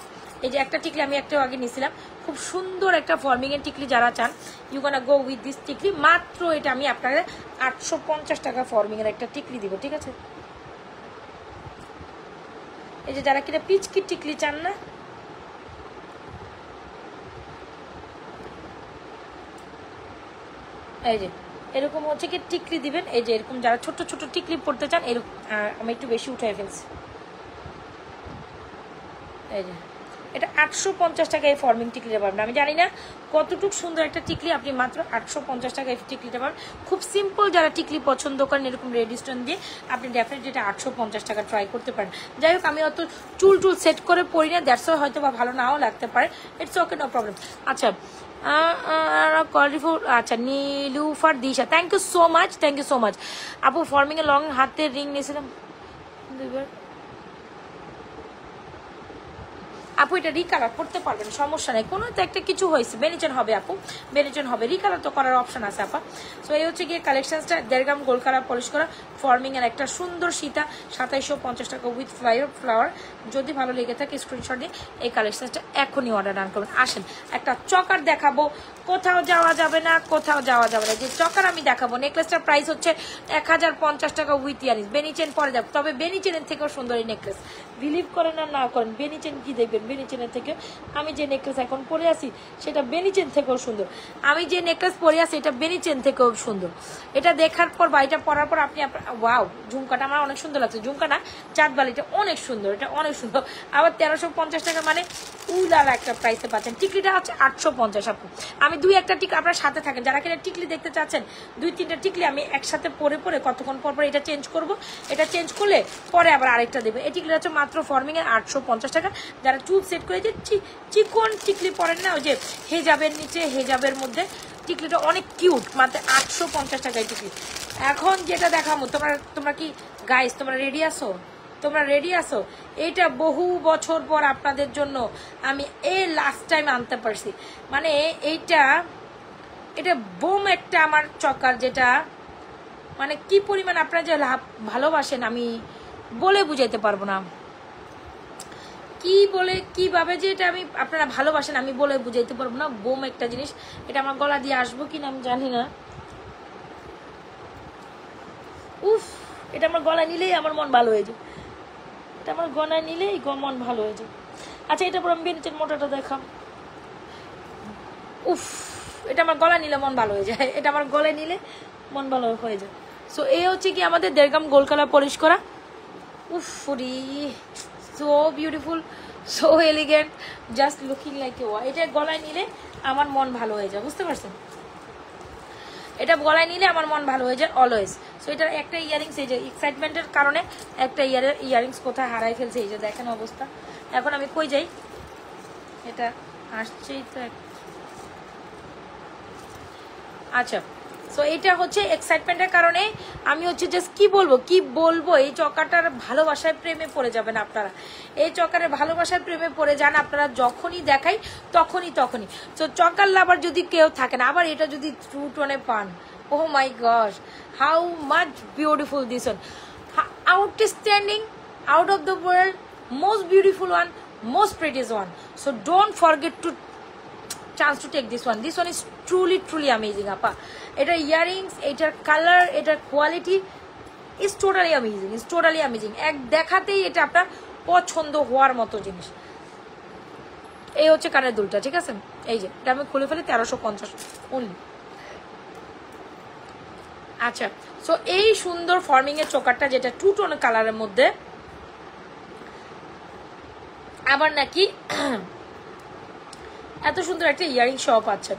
এই যে একটা টিকলি আমি একটু আগে নিয়েছিলাম, খুব সুন্দর একটা ফর্মিং এর টিকলি। যারা চান you gonna go with this টিকলি, মাত্র এটা আমি আপনাদের 850 টাকা ফর্মিং এর একটা টিকলি দিব, ঠিক আছে? এই যে যারা কিনা পিচকি টিকলি চান না, এই যে এরকম হচ্ছে কি টিকলি দিবেন। এই যে এরকম যারা ছোট ছোট টিকলি পড়তে চান, এরকম আমি একটু বেশি উঠাই ফেলছি। এই যে এটা 850 টাকা এই ফর্মিং টিকলিটা পাবেন। আমি জানি না কতটুকু সুন্দর একটা টিকলি, আপনি মাত্র 850 টাকা এই টিকলিটা পাবেন। খুব সিম্পল, যারা টিকলি পছন্দ করেন এরকম রেডি স্টোন দিয়ে, আপনি ডেফিনেটলি এটা 850 টাকা ট্রাই করতে পারেন। যাই হোক, আমি অত চুল সেট করে পরি না, দ্যাটস হয়তো বা ভালো নাও লাগতে পারে, ইটস ওকে, নো প্রবলেম। আচ্ছা আচ্ছা Nilufar Disha, thank you so much, thank you so much আপু। ফর্মিং এ লং হাতের রিং নিয়েছিলাম দুইবার। আপু এটা রিকালার করতে পারবেন, সমস্যা নেই, কোনো তো একটা কিছু হয়েছে, বেনিচেন হবে আপু, বেনিচেন হবে, রিকালার তো করার অপশন আছে আপা। সো এই হচ্ছে গিয়ে কালেকশনসটা, 1.5 গ্রাম গোল্ড কালার পলিশ করা ফর্মিং এর একটা সুন্দর সীতা, 2750 টাকা উইথ ফ্লাওয়ার। যদি ভালো লেগে থাকে স্ক্রিনশট দিয়ে এই কালেকশনসটা এখনই অর্ডার ডান করবেন। আসেন একটা চকার দেখাবো, কোথাও যাওয়া যাবে না, কোথাও যাওয়া যাবে না, যে চকার আমি দেখাবো। নেকলেসটার প্রাইস হচ্ছে 1050 টাকা উইথ ইয়ারিংস, বেনিচেন পরে যাবে, তবে বেনিচেনের থেকেও সুন্দর এই নেকলেস, বিলিভ করেন আর না করেন, বেনিচেন কি দেখবেন, বেনিচেনের থেকে আমি যে নেকলেস এখন পরে আছি সেটা বেনিচেন থেকেও সুন্দর, আমি যে নেকলেস পরে আছি এটা বেনিচেন থেকেও সুন্দর। এটা দেখার পর বা এটা পরার পর আপনি ওয়াও, ঝুমকাটা আমার অনেক সুন্দর লাগছে, ঝুমকাটা চাঁদবালিটা অনেক সুন্দর, এটা অনেক সুন্দর। আবার 1350 টাকা মানে উলার একটা প্রাইসে পাচ্ছেন। টিকলিটা হচ্ছে 850 আপু। আমি 2-1টা টিকলি আপনার সাথে থাকেন, যারা কিনা টিকলি দেখতে চাচ্ছেন 2-3টা টিকলি আমি একসাথে পরে পরে কতক্ষণ পর পর এটা চেঞ্জ করব, এটা চেঞ্জ করলে পরে আবার আরেকটা দেবে। এই টিকলি হচ্ছে মাত্র ফর্মিং এর 850 টাকা। যারা চুল সেট করে যে চিকন টিকলি পরেন না, ওই যে হেজাবের নিচে হেজাবের মধ্যে, টিকলিটা অনেক কিউট, মাত্র 850 টাকায় টিকলি। এখন যেটা দেখাবো, তোমরা কি গাইস তোমরা রেডি আছো, তোমরা রেডি আছো? এইটা বহু বছর পর আপনাদের জন্য আমি এই লাস্ট টাইম আনতে পারছি, মানে এটা বোম একটা আমার চকার, যেটা মানে কি পরিমাণ আপনারা যে ভালোবাসেন আমি বলে বুঝাইতে পারবো না, কিভাবে যে এটা আমি আপনারা ভালোবাসেন আমি বলে বুঝাইতে পারবো না। বোম একটা জিনিস, এটা আমার গলা দিয়ে আসবো কিনা আমি জানি না। উফ, এটা আমার গলা নিলেই আমার মন ভালো হয়ে যায়, এটা আমার গলা নিলেই মন ভালো হয়ে যায়। আচ্ছা এটা পর আমি বেনিচের মোটাটা দেখাম। উফ, এটা আমার গলা নিলে মন ভালো হয়ে যায়, এটা আমার গলায় নিলে মন ভালো হয়ে যায়। সো এই হচ্ছে কি আমাদের 1.5 গ্রাম গোল্ড কালার পলিশ করা। উফ রি, so beautiful, so elegant, just looking like এ ওয়া। এটা গলায় নিলে আমার মন ভালো হয়ে যায়, বুঝতে পারছেন? এটা গলায় নিলে আমার মন ভালো হয়ে যায় অলওয়েজ। সো এটার একটা ইয়ারিংস, এই যে এক্সাইটমেন্টের কারণে একটা ইয়ারিংস কোথায় হারাই ফেলছে, এই যে দেখেন অবস্থা। এখন আমি কই যাই, এটা আসছেই তো। আচ্ছা, সো এটা হচ্ছে এক্সাইটমেন্টের কারণে আমি হচ্ছে জাস্ট কি বলবো, এই চকাটার ভালোবাসায় প্রেমে পড়ে যাবেন আপনারা, এই চকারের ভালোবাসায় প্রেমে পড়ে যান আপনারা, যখনই দেখাই তখনই। সো চকার লাভার যদি কেউ থাকেন, আবার এটা যদি ট্রু টোনে পান, oh my God, how much beautiful this one, outstanding, out of the world, most beautiful one, most prettiest one. So don't forget to chance to take this one is truly amazing আপা। এটা ইয়ারিংস, এটার কালার, এটার কোয়ালিটি is totally amazing, এক দেখাতেই এটা আপনার পছন্দ হওয়ার মতো জিনিস। এই হচ্ছে কানের দুলটা, ঠিক আছে? এই যে এটা আমি খুলে ফেলি 1350 অনলি। আচ্ছা, সো এই সুন্দর ফর্মিং এর চোকারটা, যেটা টু টোন কালারের মধ্যে, আবার নাকি এত সুন্দর একটা ইয়ারিং সহ পাচ্ছেন।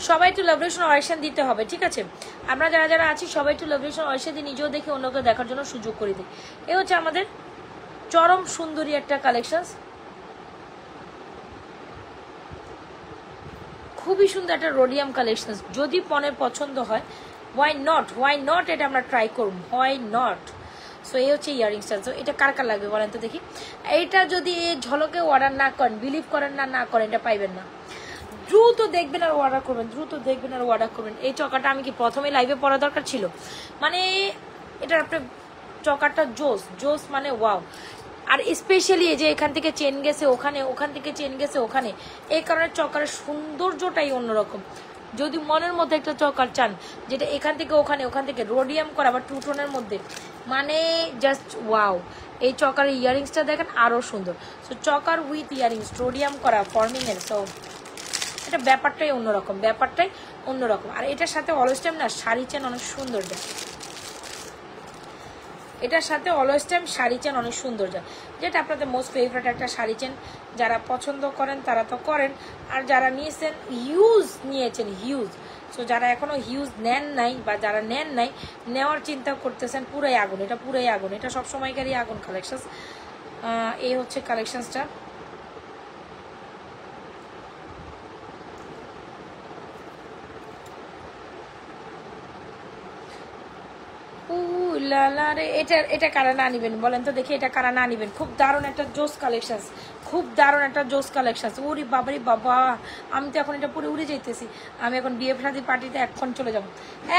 সবাই একটু লাভরেশন অয়েশন দিতে হবে, ঠিক আছে? আমরা যারা আছি সবাই একটু লাভরেশন অয়েশন দিয়ে নিজেও দেখে অন্যকে দেখার জন্য সুযোগ করে দিই। এই হচ্ছে আমাদের চরম সুন্দরী একটা কালেকশন, খুবই সুন্দর একটা রোডিয়াম কালেকশন। যদি মনের পছন্দ হয়, ওয়াই নট এটা আমরা ট্রাই করব, হোয়াই নট। সো এই হচ্ছে ইয়ারিংসটা। তো এটা কার কার লাগবে বলেন তো দেখি। এইটা যদি ঝলকে অর্ডার না করেন, বিলিভ করেন না করেন, এটা পাইবেন না। দ্রুত দেখবেন আর অর্ডার করবেন, এই চকাটা আমি কি প্রথমে লাইভে পড়া দরকার ছিল? মানে এটার আপনার চকাটা জোস মানে ওয়াও। আর স্পেশালি এই যে এখান থেকে চেন গেছে ওখানে, ওখান থেকে চেন গেছে ওখানে, এই কারণে চকার সৌন্দর্যটাই অন্যরকম। যদি মনের মধ্যে একটা চকার চান যেটা এখান থেকে ওখানে, ওখান থেকে রোডিয়াম করা আবার টু টোনের মধ্যে, মানে জাস্ট ওয়াও। এই চকার ইয়ারিংসটা দেখেন আরো সুন্দর। সো চকার উইথ ইয়ারিংস, রোডিয়াম করা ফর্মিং এর, সো এটা ব্যাপারটাই অন্যরকম। আর এটার সাথে অলওয়েজ টাইম না শাড়ি চেন অনেক সুন্দর যায়, এটার সাথে অলওয়েজ টাইম শাড়ি চেন অনেক সুন্দর যায়, যেটা আপনাদের মোস্ট ফেভারিট একটা শাড়ি চেন। যারা পছন্দ করেন তারা তো করেন, আর যারা নিয়েছেন নিয়েছেন হিউজ। সো যারা এখনো হিউজ নেন নাই বা যারা নেন নাই, নেওয়ার চিন্তা করতেছেন, পুরাই আগুন, এটা সবসময়কারই আগুন কালেকশন। এই হচ্ছে কালেকশনসটা। রে এটা এটা কারা না নিবেন বলেন তো দেখি, এটা কারা না নিবেন? খুব দারুণ একটা জোস কালেকশন, খুব দারুণ একটা জোস কালেকশন। ওরে বাবারে বাবা, আমি তো এখন এটা পুরো উড়ে যাইতেছি। আমি এখন বিয়ে শাদী পার্টিতে এখন চলে যাবো,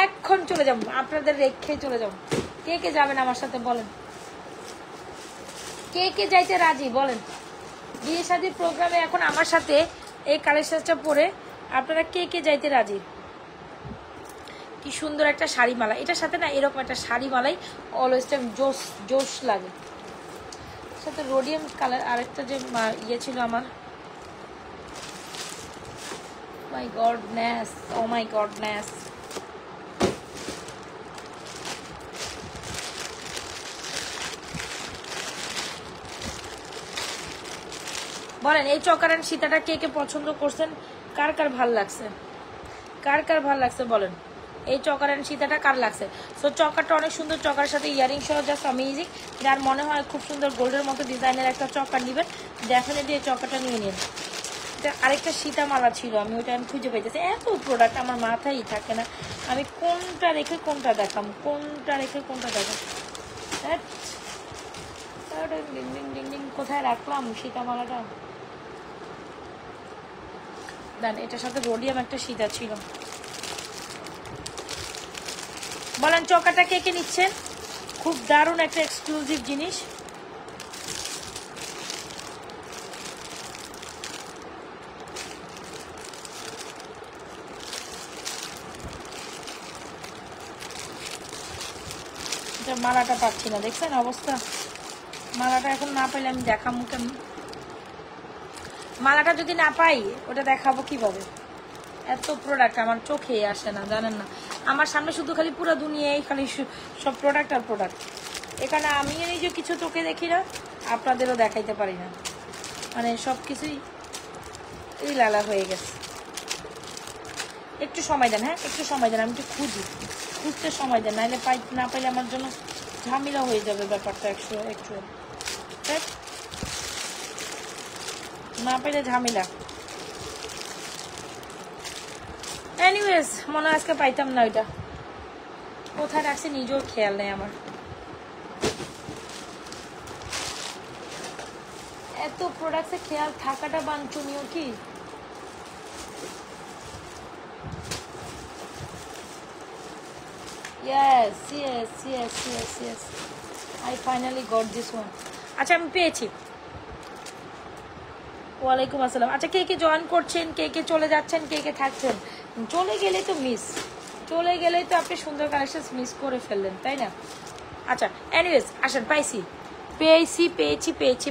এখন চলে যাবো, আপনাদের রেখে চলে যাবো। কে কে যাবেন আমার সাথে বলেন? কে কে যাইতে রাজি বলেন? বিয়ে শাদীর প্রোগ্রামে এখন আমার সাথে এই কালেকশনটা পরে আপনারা কে কে যাইতে রাজি? কি সুন্দর একটা শাড়ি মালা, এটার সাথে না এরকম একটা শাড়ি মালাই অলওয়েজ টাইম জোস জোস লাগে। সাথে রোডিয়াম কালার আরেকটা যে ইয়ে ছিল আমার, মাই গডনেস, ও মাই গডনেস। বলেন এই চকারের সীতাটা কে কে পছন্দ করছেন? কার কার ভাল লাগছে? কার কার ভাল লাগছে বলেন? এই চকারের সীতাটা কার লাগছে? সো চকারটা অনেক সুন্দর, চকার সাথে ইয়ারিং সহ জাস্ট অ্যামেজিং। যার মনে হয় খুব সুন্দর গোল্ডের মতো ডিজাইনের একটা চকার নেবেন, ডেফিনেটলি এই চকারটা নিয়ে নিন। এটা আরেকটা সীতামালা ছিল, আমি ওইটা আমি খুঁজে পাইতেছি। এত প্রোডাক্ট আমার মাথায় থাকে না, আমি কোনটা রেখে কোনটা দেখাম, কোনটা রেখে কোনটা দেখাম। ডিং ডিং ডিং ডিং, কোথায় রাখলাম সীতামালাটা? দেন এটার সাথে রোডিয়াম একটা সীতা ছিল। বলেন চকাটা কে কে নিচ্ছেন? খুব দারুণ একটা এক্সক্লুসিভ জিনিস। মালাটা পাচ্ছি না, দেখছেন অবস্থা? মালাটা এখন না পাইলে আমি দেখাবো কেমন? মালাটা যদি না পাই ওটা দেখাবো কিভাবে? এত প্রোডাক্ট আমার চোখে আসে না, জানেন না? আমার সামনে শুধু খালি পুরো দুনিয়ায় খালি সব প্রোডাক্ট আর প্রোডাক্ট। এখানে আমি নিজে কিছু চোখে দেখি না, আপনাদেরও দেখাইতে পারি না, মানে সব কিছুই এই লালা হয়ে গেছে। একটু সময় দেন, হ্যাঁ একটু সময় দেন, আমি একটু খুঁজতে সময় দেন, নাহলে না পাইলে আমার জন্য ঝামেলা হয়ে যাবে ব্যাপারটা। একটু না পাইলে ঝামেলা। এনিওয়েজ মনে আজকে পাইতাম না, ওইটা কোথায় রাখছি নিজেও খেয়াল নেই আমার। এত প্রোডাক্টে খেয়াল থাকাটা বাঞ্ছনীয় কি? Yes, yes, yes, yes, yes. I finally got this one. আচ্ছা আমি পেয়েছি। ওয়ালাইকুম আসসালাম। আচ্ছা কে কে জয়েন করছেন, কে কে চলে যাচ্ছেন, কে কে থাকছেন? চলে গেলেই তো মিস, চলে গেলেই তো আপনি সুন্দর কালেকশন মিস করে ফেললেন, তাই না? আচ্ছা এনিওয়েজ আসেন, পাইছি,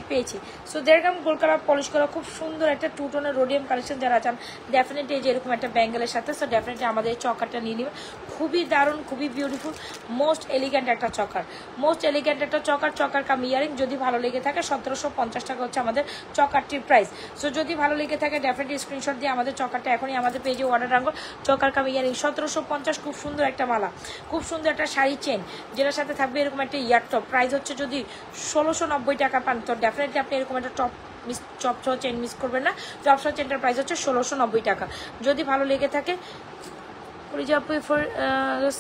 পেয়েছি। সো যেরকম গোল কালার পলিশ করা খুব সুন্দর একটা টু টোনের রোডিয়াম কালেকশন যারা চান ডেফিনেটলি যে এরকম একটা ব্যাঙ্গেলের সাথে, সো ডেফিনেটলি আমাদের এই চকারটা নিয়ে নেবেন। খুবই দারুণ, খুবই বিউটিফুল, মোস্ট এলিগেন্ট একটা চকার, চকার কাম ইয়ারিং। যদি ভালো লেগে থাকে 1750 টাকা হচ্ছে আমাদের চকারটির প্রাইস। সো যদি ভালো লেগে থাকে ডেফিনেটলি স্ক্রিনশট দিয়ে আমাদের চকারটা এখনই আমাদের পেজে অর্ডার রাখবো। চকার কাম ইয়ারিং 1750, খুব সুন্দর একটা মালা, খুব সুন্দর একটা শাড়ি চেন, যেটার সাথে থাকবে এরকম একটা ইয়ার টপ। প্রাইস হচ্ছে যদি 1690 টাকা পান, তো ডেফিনেটলি আপনি এরকম একটা চপ সহ চেন মিস করবেন না। চপ সহ চেনটার প্রাইস হচ্ছে 1690 টাকা। যদি ভালো লেগে থাকে ফর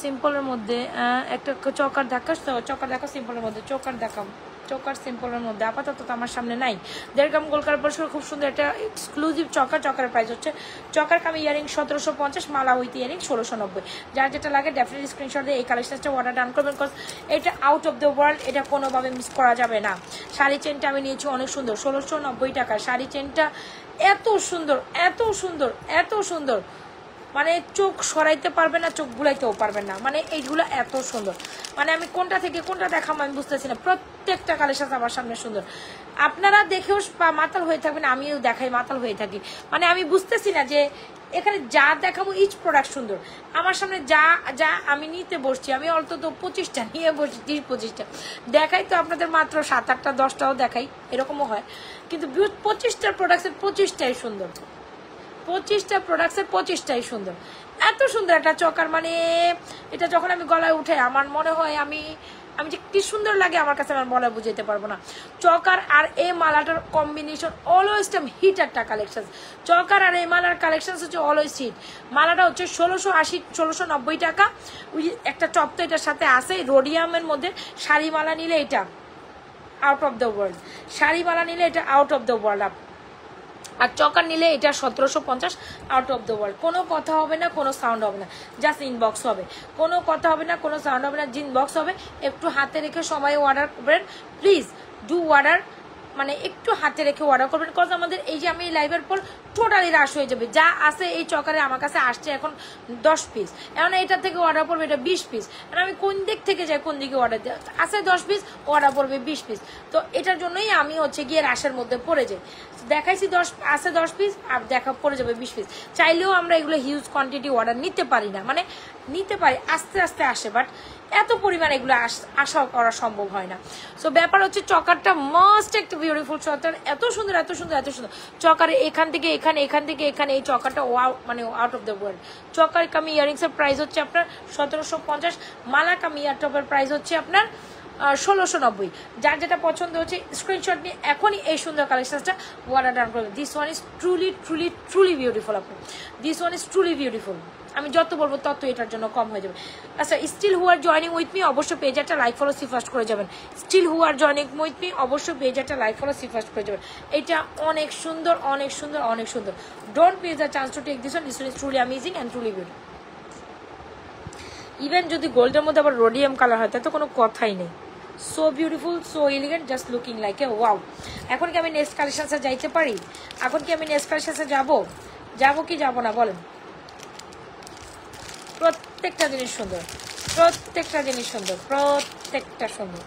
সিম্পলের মধ্যে একটা চকার দেখা সিম্পলের মধ্যে চকার সিম্পলের মধ্যে আপাতত তো আমার সামনে নাই। 1.5 গ্রাম গোল কালার পরিষ্কার খুব সুন্দর একটা এক্সক্লুসিভ চকারের প্রাইস হচ্ছে চকার কামি ইয়ারিং 1750, মালা উইথ ইয়ারিং 1690। যার যেটা লাগে ডেফিনেটলি স্ক্রিনশট দিয়ে এই কালেকশনটা অর্ডার ডান করবেন, বিকজ এটা আউট অফ দ্য ওয়ার্ল্ড, এটা কোনোভাবে মিস করা যাবে না। শাড়ি চেনটা আমি নিয়েছি অনেক সুন্দর, 1690 টাকা শাড়ি চেনটা, এত সুন্দর মানে চোখ সরাইতে পারবে না, চোখ বুলাইতেও পারবেন না, মানে এইগুলো এত সুন্দর। মানে আমি কোনটা থেকে কোনটা দেখাবো আমি বুঝতেছি না, প্রত্যেকটা কালেকশন আমার সামনে সুন্দর। আপনারা দেখেও মাতাল হয়ে থাকবেন, আমিও দেখাই মাতাল হয়ে থাকি, মানে আমি বুঝতেছি না যে এখানে যা দেখাবো ইচ প্রোডাক্ট সুন্দর। আমার সামনে যা আমি নিতে বসছি, আমি অন্তত 25টা নিয়ে বসছি, 30-25টা দেখাই, তো আপনাদের মাত্র 7-8টা 10টাও দেখাই, এরকমও হয়, কিন্তু 25টার প্রোডাক্টের 25টাই সুন্দর, 25টা প্রোডাক্টসের 25টাই সুন্দর। এত সুন্দর একটা চকার, মানে এটা যখন আমি গলায় উঠে আমার মনে হয় আমি আমি যে কি সুন্দর লাগে আমার কাছে, আমার বলা বুঝাইতে পারবো না। চকার আর এই মালাটার কম্বিনেশন অলওয়েজ টাইম হিট একটা কালেকশন। চকার আর এই মালার কালেকশন হচ্ছে অলওয়েজ হিট। মালাটা হচ্ছে 1680 1690 টাকা। ওই একটা টপ তো এটার সাথে আছে রোডিয়ামের মধ্যে। শাড়ি মালা নিলে এটা out of the world, sari মালা নিলে এটা আউট অফ দ্য ওয়ার্ল্ড। আর চকার নিলে এটা 1750 আউট অফ দ্য ওয়ার্ল্ড। কোনো কথা হবে না, কোনো সাউন্ড হবে না, জাস্ট ইনবক্স হবে। কোনো কথা হবে না, কোনো সাউন্ড হবে না, ইনবক্স হবে। একটু হাতে রেখে সময় অর্ডার করবেন প্লিজ, ডু অর্ডার, মানে একটু হাতে রেখে অর্ডার করবেন। বিকজ আমাদের এই যে আমি লাইভের পর টোটালি রাশ হয়ে যাবে। যা আছে এই চকারে আমার কাছে আসছে এখন 10 পিস, এখন এটা থেকে অর্ডার করবে এটা 20 পিস। আর আমি কোন দিক থেকে যাই, কোন দিকে অর্ডার দেওয়া আছে 10 পিস, অর্ডার করবে 20 পিস। তো এটার জন্যই আমি হচ্ছে গিয়ে রাশের মধ্যে পড়ে যাই। দেখাইছি 10 পিস আর দেখা পড়ে যাবে 20 পিস। চাইলেও আমরা এগুলো হিউজ কোয়ান্টিটি অর্ডার নিতে পারি না, মানে নিতে পারি আস্তে আস্তে আসে, বাট এত পরিমাণ এগুলো আশা করা সম্ভব হয় না। সো ব্যাপার হচ্ছে চকারটা মাস্ট একটা বিউটিফুল চকার, এত সুন্দর এত সুন্দর এত সুন্দর চকারে। এখান থেকে এখানে, এখান থেকে এখানে, এই চকারটা মানে আউট অফ দ্য ওয়ার্ল্ড। চকার কামি ইয়ারিংসের প্রাইস হচ্ছে আপনার 1750। মালা কামি ইয়ার টপের প্রাইস হচ্ছে আপনার 1690। যার যেটা পছন্দ হচ্ছে স্ক্রিনশট নিয়ে এখনই এই সুন্দর কালেকশনটা অর্ডার ডান করবেন। This one is truly truly truly beautiful. আপনি this one is truly beautiful. আমি যত বলবো তত এটার জন্য কম হয়ে যাবে। আচ্ছা, still who are joining with me অবশ্যই পেজ একটা লাইক ফলো সি ফার্স্ট করে যাবেন। Still who are joining with me অবশ্যই পেজ একটা লাইক ফলো সি ফার্স্ট করে যাবেন। এটা অনেক সুন্দর অনেক সুন্দর অনেক সুন্দর। Don't miss the chance to take this one. This one is truly amazing and truly beautiful. Even যদি গোল্ডের মধ্যে আবার রোডিয়াম কালার হয় তাতে কোনো কথাই নেই। So beautiful, so elegant, just looking like a wow. এখন কি আমি নেক্সট কালেকশনসে যাইতে পারি? এখন কি আমি নেক্সট কালেকশনসে যাবো কি যাবো না বলেন? প্রত্যেকটা জিনিস সুন্দর, প্রত্যেকটা জিনিস সুন্দর, প্রত্যেকটা সুন্দর।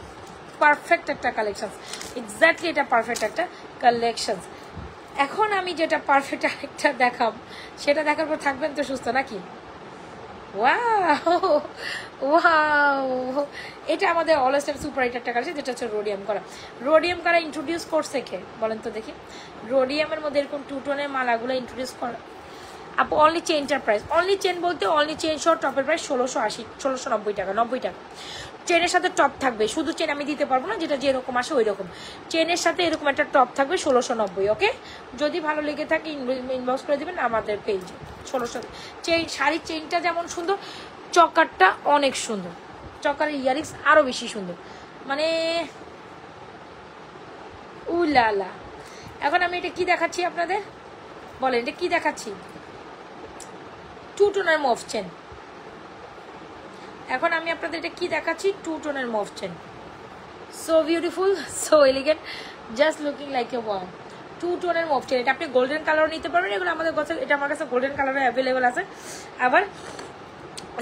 পারফেক্ট একটা কালেকশন, এক্স্যাক্টলি এটা পারফেক্ট একটা কালেকশন। এখন আমি যেটা পারফেক্ট আরেকটা দেখাব, সেটা দেখার পর থাকবেন তো সুস্থ নাকি? ওয়াও ওয়াও, এটা আমাদের অলওয়েজ টাইম সুপার হিট একটা কালেকশন, যেটা হচ্ছে রোডিয়াম করা। রোডিয়াম করা ইন্ট্রোডিউস করছে কে বলেন তো দেখি? রোডিয়ামের মধ্যে এরকম 2 টোনের মালাগুলো ইন্ট্রোডিউস করা আপু। অনলি চেনটার প্রাইস, অনলি চেন বলতে অনলি চেন সহ টপের প্রাইস 1680 1690 টাকা, 90 টাকা। চেনের সাথে টপ থাকবে, শুধু চেন আমি দিতে পারবো না, যেটা যেরকম আসে ওই রকম। চেনের সাথে এরকম একটা টপ থাকবে 1690। ওকে, যদি ভালো লেগে থাকে ইনবক্স করে দেবেন আমাদের পেজে। 1600 চেন, শাড়ির চেনটা যেমন সুন্দর, চকারটা অনেক সুন্দর, চকারের ইয়ারিংস আরো বেশি সুন্দর, মানে উলালা। এখন আমি এটা কি দেখাচ্ছি আপনাদের বলেন? এটা কি দেখাচ্ছি? 2 টোনের মুভ চেন। এখন আমি আপনাদের এটা কি দেখাচ্ছি? 2 টোনের মুভ chain. So beautiful, so elegant, just looking like a wow. 2 টোনের মুভ চেন। এটা আপনি গোল্ডেন কালারও নিতে পারবেন। এগুলো আমাদের কাছে, এটা আমার কাছে গোল্ডেন কালারও অ্যাভেলেবেল আছে, আবার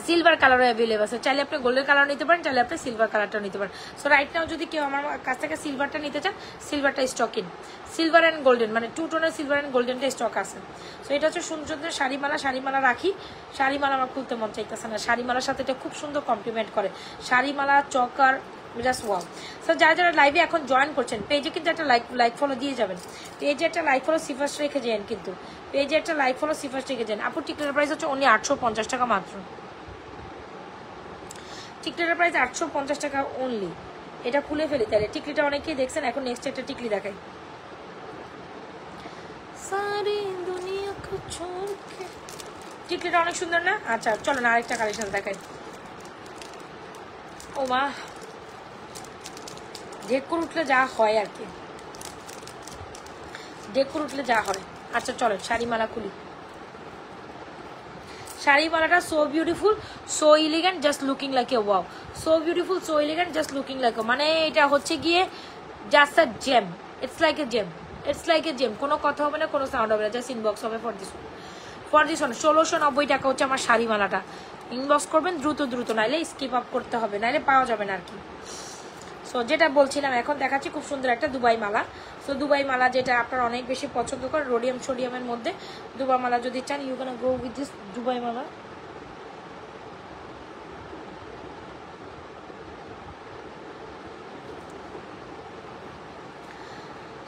সিলভার কালারও অ্যাভেলেবেল আছে। চাইলে আপনি গোল্ডেন কালার নিতে পারেন, চাইলে আপনি সিলভার কালারটাও নিতে পারেন। সো রাইট নাও যদি কেউ আমার কাছ থেকে সিলভারটা নিতে চান, সিলভারটা stock in. Silver and golden, মানে 2 টোনের সিলভার অ্যান্ড গোল্ডেনটা স্টক আছে। সো এটা হচ্ছে সুন্দর শাড়িমালা। শাড়িমালা রাখি, শাড়িমালা আমার খুলতে মন চাইতেছে না। শাড়িমালার সাথে এটা খুব সুন্দর কমপ্লিমেন্ট করে। শাড়িমালা, চকার, জাস্ট ওয়াও। সো যারা যারা লাইভে এখন জয়েন করছেন, পেজে কিন্তু একটা লাইক ফলো দিয়ে যাবেন। পেজে একটা লাইক ফলো সিফার্স্ট রেখে যান, কিন্তু পেজে একটা লাইক ফলো সিফার্স্ট রেখে যান। আপু টিকটের প্রাইস হচ্ছে অনলি 850 টাকা মাত্র। টিকলিটার প্রাইস 850 টাকা অনলি। এটা খুলে ফেলি তাহলে। টিকলিটা অনেকেই দেখছেন, এখন নেক্সট একটা টিকলি দেখাই। সারি দুনিয়া কো ছোড় কে, টিকলিটা অনেক সুন্দর না? আচ্ছা চলো না আরেকটা কালেকশন দেখাই। ও মা, ঢেকুর উঠলে যা হয় আর কি, ঢেকুর উঠলে যা হয়। আচ্ছা চলো শাড়িমালা খুলি। শাড়িমালাটা so beautiful, so elegant, just looking like a wow. So beautiful, so elegant, just looking like a, মানে এটা হচ্ছে গিয়ে just a gem. It's like a gem, it's like a gem. কোনো কথা হবে না, কোনো সাউন্ড হবে না, জাস্ট ইনবক্স হবে ফর দিস ওয়ান 1690 টাকা হচ্ছে আমার শাড়িমালাটা। ইনবক্স করবেন দ্রুত দ্রুত, নাইলে স্কিপ আপ করতে হবে, নাইলে পাওয়া যাবে না আর কি। সো যেটা বলছিলাম, এখন দেখাচ্ছি খুব সুন্দর একটা দুবাই মালা। সো দুবাই মালা যেটা আপনারা অনেক বেশি পছন্দ করেন, রোডিয়াম সোডিয়ামের মধ্যে দুবাই মালা যদি চান, you can go with this Dubai মালা।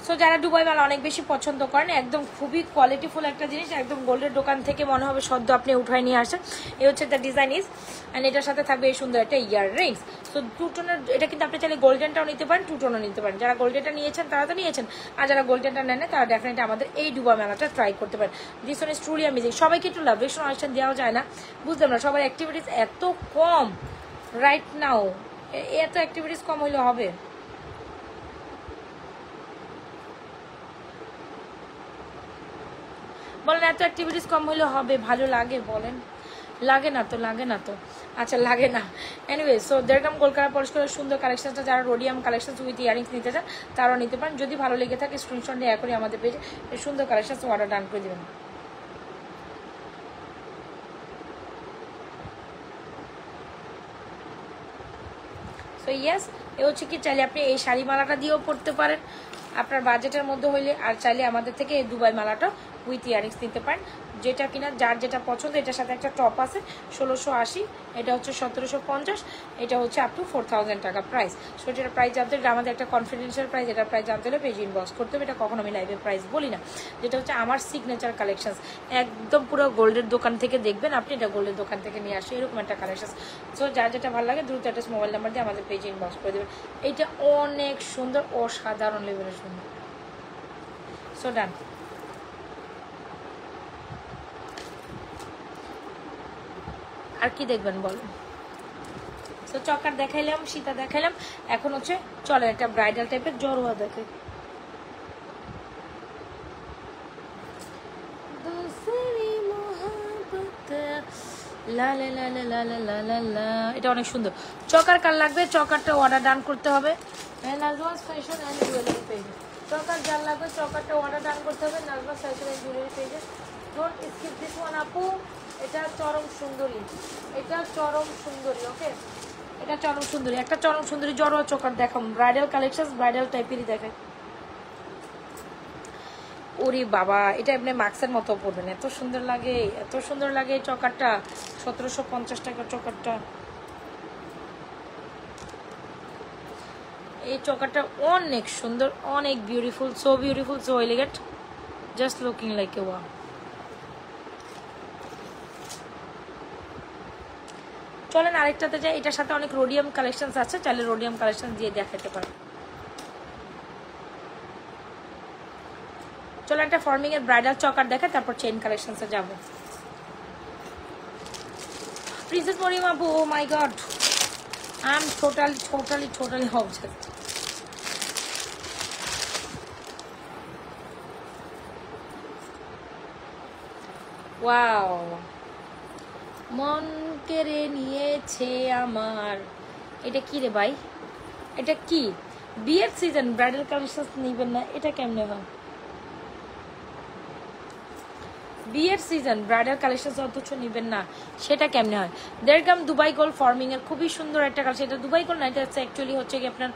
সো যারা দুবাই মাল অনেক বেশি পছন্দ করেন, একদম খুবই কোয়ালিটিফুল একটা জিনিস, একদম গোল্ডের দোকান থেকে মনে হবে সদ্য আপনি উঠায় নিয়ে আসেন। এই হচ্ছে দ্য ডিজাইন ইজ, অ্যান্ড এটার সাথে থাকবে এই সুন্দর একটা ইয়ার রিংস। সো 2 টোনের, এটা কিন্তু আপনি চাইলে গোল্ডেনটাও নিতে পারেন, 2 টোনও নিতে পারেন। যারা গোল্ডেনটা নিয়েছেন তারা তো নিয়েছেন, আর যারা গোল্ডেনটা নেন তারা ডেফিনেটলি আমাদের এই দুবাই মেলাটা ট্রাই করতে পারেন। This one is truly amazing. সবাইকে একটু লাভ রেশন অনুষ্ঠান দেওয়া যায় না, বুঝলাম না, সবার অ্যাক্টিভিটিস এত কম রাইট নাও। এত অ্যাক্টিভিটিস কম হইলে হবে? বলেন এত অ্যাক্টিভিটিস কম হইলে হবে? ভালো লাগে বলেন? লাগে না তো, লাগে না তো, আচ্ছা লাগে না। এনিওয়ে, সো দেড়গ্রাম গোলকারা পরিষ্কার সুন্দর কালেকশনটা যারা রোডিয়াম কালেকশন উইথ ইয়ারিংস নিতে চান তারাও নিতে পারেন। যদি ভালো লেগে থাকে স্ক্রিনশট নিয়ে এখনই আমাদের পেজে এই সুন্দর কালেকশন অর্ডার ডান করে দেবেন। সো ইয়েস, এ হচ্ছে কি, চাইলে আপনি এই শাড়ি মালাটা দিয়েও পরতে পারেন আপনার বাজেটের মধ্যে হইলে, আর চাইলে আমাদের থেকে এই দুবাই মালাটা উইথ ইয়ারিংস নিতে পারেন, যেটা কিনা যার যেটা পছন্দ। এটার সাথে একটা টপ আছে 1680, এটা হচ্ছে 1750, এটা হচ্ছে আপ টু 4000 টাকা প্রাইস। সো এটার প্রাইস জানতে হলে আমাদের একটা কনফিডেন্সিয়াল প্রাইস, এটার প্রাইস জানতে হলে পেজ ইনবক্স করতে হবে। এটা কখনো আমি লাইভের প্রাইস বলি না, যেটা হচ্ছে আমার সিগনেচার কালেকশনস, একদম পুরো গোল্ডের দোকান থেকে দেখবেন আপনি, এটা গোল্ডের দোকান থেকে নিয়ে আসে এরকম একটা কালেকশন। সো যার যেটা ভালো লাগে দ্রুত একটা মোবাইল নাম্বার দিয়ে আমাদের পেজে ইনবক্স করে দেবেন। এইটা অনেক সুন্দর, অসাধারণ লেভেলের সুন্দর। সো ডান। আর কি দেখবেন বলুন? তো চকার দেখাইলাম, সীতা দেখাইলাম, এখন হচ্ছে চলে একটা ব্রাইডাল টাইপের জড়োয়া দেখে। এটা অনেক সুন্দর। চকার কার লাগবে, চকারটা অর্ডার ডান করতে হবে নাজমাস ফ্যাশন অ্যান্ড জুয়েলারি পেজে। চকার যার লাগবে চকারটা অর্ডার ডান করতে হবে নাজমাস ফ্যাশন অ্যান্ড জুয়েলারি পেজে। ডোন্ট স্কিপ দিস ওয়ান আপু। এটা চরম সুন্দরী, এটা চরম সুন্দরী, ওকে, এটা চরম সুন্দরী, একটা চরম সুন্দরী জড়োয়া চকার দেখাম। ব্রাইডাল কালেকশন, ব্রাইডাল টাইপেরই দেখায়। ওরে বাবা, এটা এমনি মাস্কের মতো পড়বেন, এত সুন্দর লাগে, এত সুন্দর লাগে এই চকারটা। 1750 টাকা চকারটা। এই চকারটা অনেক সুন্দর, অনেক beautiful, so beautiful, so elegant, just looking like a wow. চলেন আরেকটাতে যাই, এটার সাথে অনেক রোডিয়াম কালেকশন আছে, চাইলে রোডিয়াম কালেকশন দিয়ে দেখাতে পারেন। চলো একটা ফর্মিং এর ব্রাইডাল চকার দেখে তারপর চেইন কালেকশনসে যাব। প্রিন্সেস মরিয়ম আপু, oh my god, I am totally obsessed. Wow, মন কেড়ে নিয়েছে আমার। এটা কি রে ভাই, এটা কি? বিয়ের সিজন ব্রাইডাল কালেকশন নিবেন না? এটা কেমনে হয়? বিয়ের সিজন ব্রাইডাল কালেকশন অথচ নিবেন না, সেটা কেমনে হয়? দেড়গ্রাম দুবাই গোল্ড ফর্মিং এর খুবই সুন্দর একটা কালেকশন। এটা দুবাই গোল্ড না, এটা অ্যাকচুয়ালি হচ্ছে কি আপনার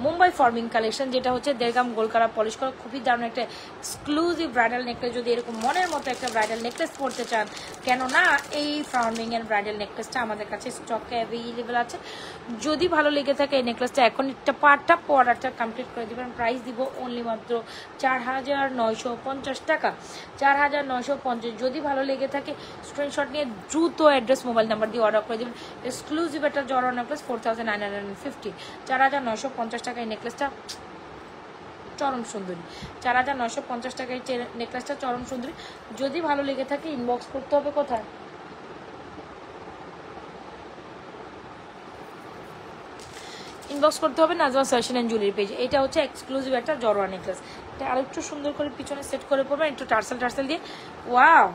মুম্বাই ফর্মিং কালেকশন, যেটা হচ্ছে দেড়গ্রাম গোল্ড কালার পলিশ করা, খুবই দারুণ একটা এক্সক্লুসিভ ব্রাইডাল নেকলেস। যদি এরকম মনের মতো একটা ব্রাইডাল নেকলেস পরতে চান, কেননা এই ফর্মিং এর ব্রাইডাল নেকলেসটা আমাদের কাছে স্টকে অ্যাভেলেবেল আছে। যদি ভালো লেগে থাকে এই নেকলেসটা এখন একটা পার্টটা অর্ডারটা কমপ্লিট করে দেবেন। প্রাইস দিব অনলি মাত্র 4950 টাকা, 4950। যদি ভালো লেগে থাকে স্ক্রিনশট নিয়ে দ্রুত অ্যাড্রেস মোবাইল নাম্বার দিয়ে অর্ডার করে দেবেন। এক্সক্লুসিভ একটা জড়ো নেকলেস 4950, 4950 টাকা এই নেকলেসটা চরম সুন্দরী। 4950 টাকায় নেকলেসটা চরম সুন্দরী। যদি ভালো লেগে থাকে ইনবক্স করতে হবে কোথায়? ইনবক্স করতে হবে Nazma's fashion and jewellery page. এটা হচ্ছে এক্সক্লুসিভ একটা জড়োয়া নেকলেস। এটা আর একটু সুন্দর করে পিছনে সেট করে পড়বেন, একটু টার্সেল দিয়ে। ওয়াও,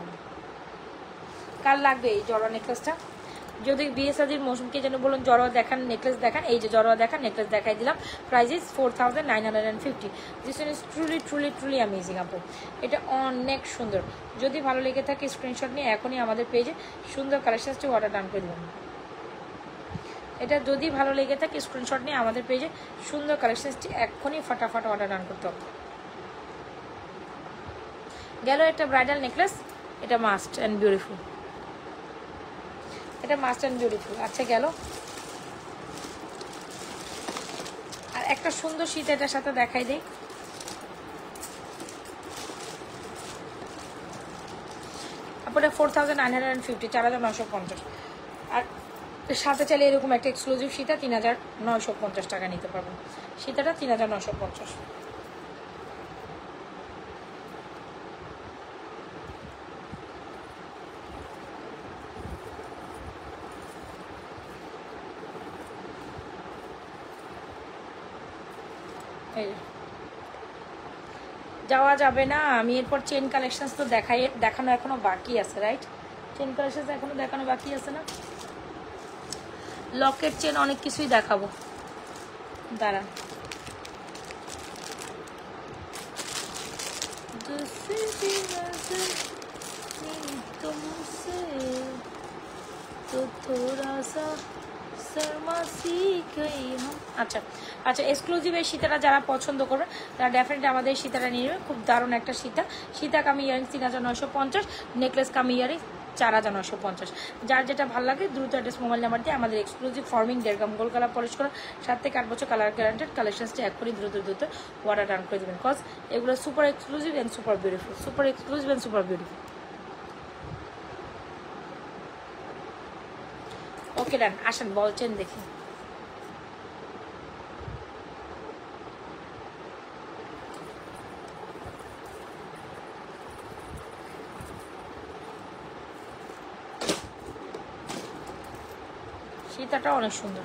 কার লাগবে এই জড়োয়া নেকলেসটা? যদি বিয়ে শাদীর মৌসুমকে যেন বলুন জড়োয়া দেখান, নেকলেস দেখান, এই যে জড়োয়া দেখান, নেকলেস দেখাই দিলাম। Price is 4950। This is truly amazing আপু। এটা অনেক সুন্দর। যদি ভালো লেগে থাকে স্ক্রিনশট নিয়ে এখনই আমাদের পেজে সুন্দর কালেকশনসটি অর্ডার ডান করে দেবেন। এটা যদি ভালো লেগে থাকে স্ক্রিনশট নিয়ে আমাদের পেজে সুন্দর কালেকশনসটি এখনই ফটাফট অর্ডার ডান করতে হবে। গেল একটা ব্রাইডাল নেকলেস, এটা মাস্ট অ্যান্ড বিউটিফুল, এটা মাস্ট অ্যান্ড বিউটিফুল। আচ্ছা গেল আর একটা সুন্দর শীত এটার সাথে দেখাই দেই। আপনার 4950, 4950। আর সাথে চাইলে এরকম একটা এক্সক্লুসিভ সীতা 3950 টাকা নিতে পারবেন। সীতাটা 3950। যাওয়া যাবে না, আমি এরপর চেন কালেকশন তো দেখানো এখনো বাকি আছে, রাইট? চেন কালেকশন এখনো দেখানো বাকি আছে না? লকেট চেন অনেক কিছুই দেখাবো, দাঁড়ান। আচ্ছা আচ্ছা, এক্সক্লুসিভ এই সীতাটা যারা পছন্দ করবে তারা ডেফিনেটলি আমাদের এই সীতাটা নিয়ে নেবে। খুব দারুণ একটা সীতা কামি ইয়ারিং 3950, নেকলেস কামি ইয়ারিং 4950। যার যেটা ভালো লাগে দ্রুত অ্যাড্রেস মোবাইল নাম্বার দিয়ে আমাদের exclusive forming 1.5 gram gold colour polish করা 7 থেকে 8 বছর কালার গ্যারান্টেড কালেকশনসটা এক করে দ্রুত অর্ডার ডান করে দেবেন। কজ এগুলো super exclusive and super beautiful, super exclusive and super beautiful. Okay done, আসেন বলছেন দেখি। সীতাটা অনেক সুন্দর।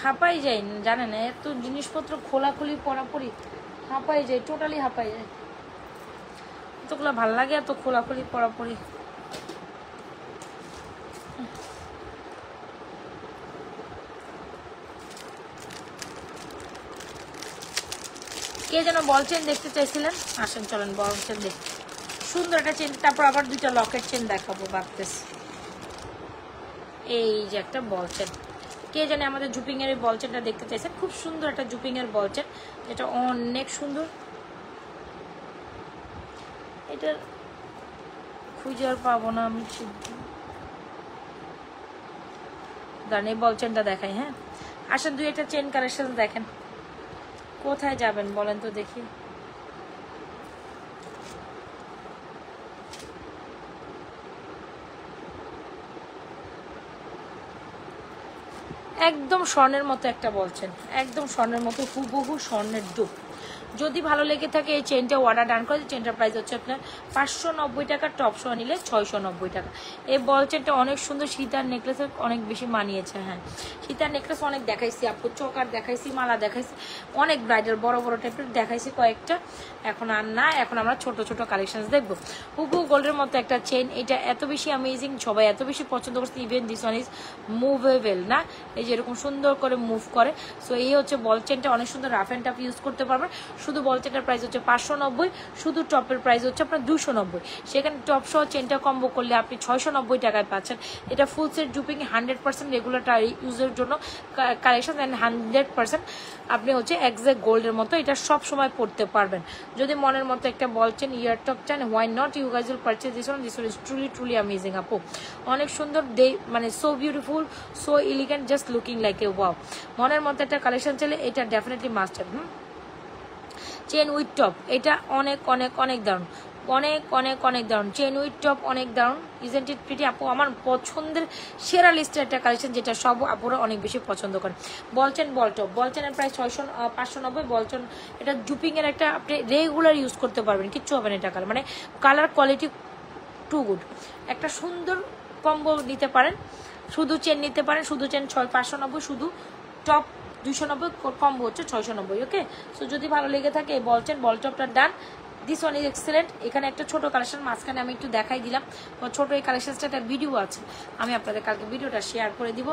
হাঁপাই যায় জানেন, এত জিনিসপত্র খোলাখুলি পরাপরি হাঁপাই যায়, টোটালি হাঁপাই যায়। এতগুলো ভাল লাগে, এত খোলাখুলি পরাপরি। কে যেন বল চেন দেখতে চাইছিলেন, আসেন চলেন বল চেন দেখ। সুন্দর একটা চেন, তারপর আবার 2টা লকেট চেন দেখাবো ভাবতেছি। এই যে একটা বল চেন, কে জানে আমাদের জুপিং এর বল চেনটা দেখতে চাইছেন। খুব সুন্দর একটা জুপিং এর বল চেন, যেটা অনেক সুন্দর। এটা খুঁজে আর পাবো না আমি, দাঁড়ান এই বল চেনটা দেখাই। হ্যাঁ আসেন 2-1টা চেন কালেকশন দেখেন। কোথায় যাবেন বলেন তো দেখি। একদম স্বর্ণের মতো একটা বলছেন, একদম স্বর্ণের মতো হুবহু স্বর্ণের ডুব। যদি ভালো লেগে থাকে এই চেনটা অর্ডার ডান করে। চেনটার প্রাইস হচ্ছে আপনার 590 টাকা, টপ সহ নিলে 690 টাকা। এই বল চেনটা অনেক সুন্দর, সীতার নেকলেসের অনেক বেশি মানিয়েছে। হ্যাঁ সীতার নেকলেস অনেক দেখাইছি আপু, চকার দেখাইছি, মালা দেখাইছি, অনেক ব্রাইডাল বড় বড় টাইপের দেখাইছি কয়েকটা। এখন আর না, এখন আমরা ছোট ছোট কালেকশন দেখবো। হুবহু গোল্ডের মতো একটা চেন, এটা এত বেশি অ্যামেজিং, সবাই এত বেশি পছন্দ করছে। Even this one is movable না, এই যে এরকম সুন্দর করে মুভ করে। সো এই হচ্ছে বল চেনটা, অনেক সুন্দর রাফ অ্যান্ড টাফ ইউজ করতে পারবেন। শুধু বল চেনটার প্রাইস হচ্ছে 590, শুধু টপের প্রাইস হচ্ছে আপনার 290। সেখানে টপ সহ চেনটা কম্বো করলে আপনি 690 টাকায় পাচ্ছেন। এটা ফুল সেট জুপিং 100% রেগুলার ইউজের জন্য কালেকশন, অ্যান্ড 100% আপনি হচ্ছে এক্সাক্ট গোল্ডের মতো এটা সব সময় পড়তে পারবেন। যদি মনের মতো একটা বল চেন ইয়ার টপ চান, why not, you guys will purchase this one. This one is truly amazing আপু, অনেক সুন্দর। মানে so beautiful, so elegant, just looking like a wow. মনের মতো একটা কালেকশন চাইলে এটা definitely must have. Chain with top, এটা অনেক অনেক অনেক দারুণ, অনেক অনেক অনেক দারুণ। চেন উইথ টপ অনেক দারুণ, ইজেন্ট ইট প্রিটি আপু? আমার পছন্দের সেরা লিস্টের একটা কালেকশন, যেটা সব আপুরা অনেক বেশি পছন্দ করেন। বলচেন বল টপ, বলচেনের প্রায় 590। বলচেন এটা জুপিংয়ের একটা, আপনি রেগুলার ইউজ করতে পারবেন, কিচ্ছু হবে না এটা কালার, মানে কালার কোয়ালিটি টু গুড। একটা সুন্দর কম্বো নিতে পারেন, শুধু চেন নিতে পারেন, শুধু চেন 590, শুধু টপ 290, কম্বো হচ্ছে 690। ওকে, সো যদি ভালো লেগে থাকে বলছেন বল টপটা done. This one is excellent. এখানে একটা ছোট কালেকশন মাঝখানে আমি একটু দেখাই দিলাম, ছোট এই কালেকশনটা একটা ভিডিও আছে, আমি আপনাদের কালকে ভিডিওটা শেয়ার করে দিব।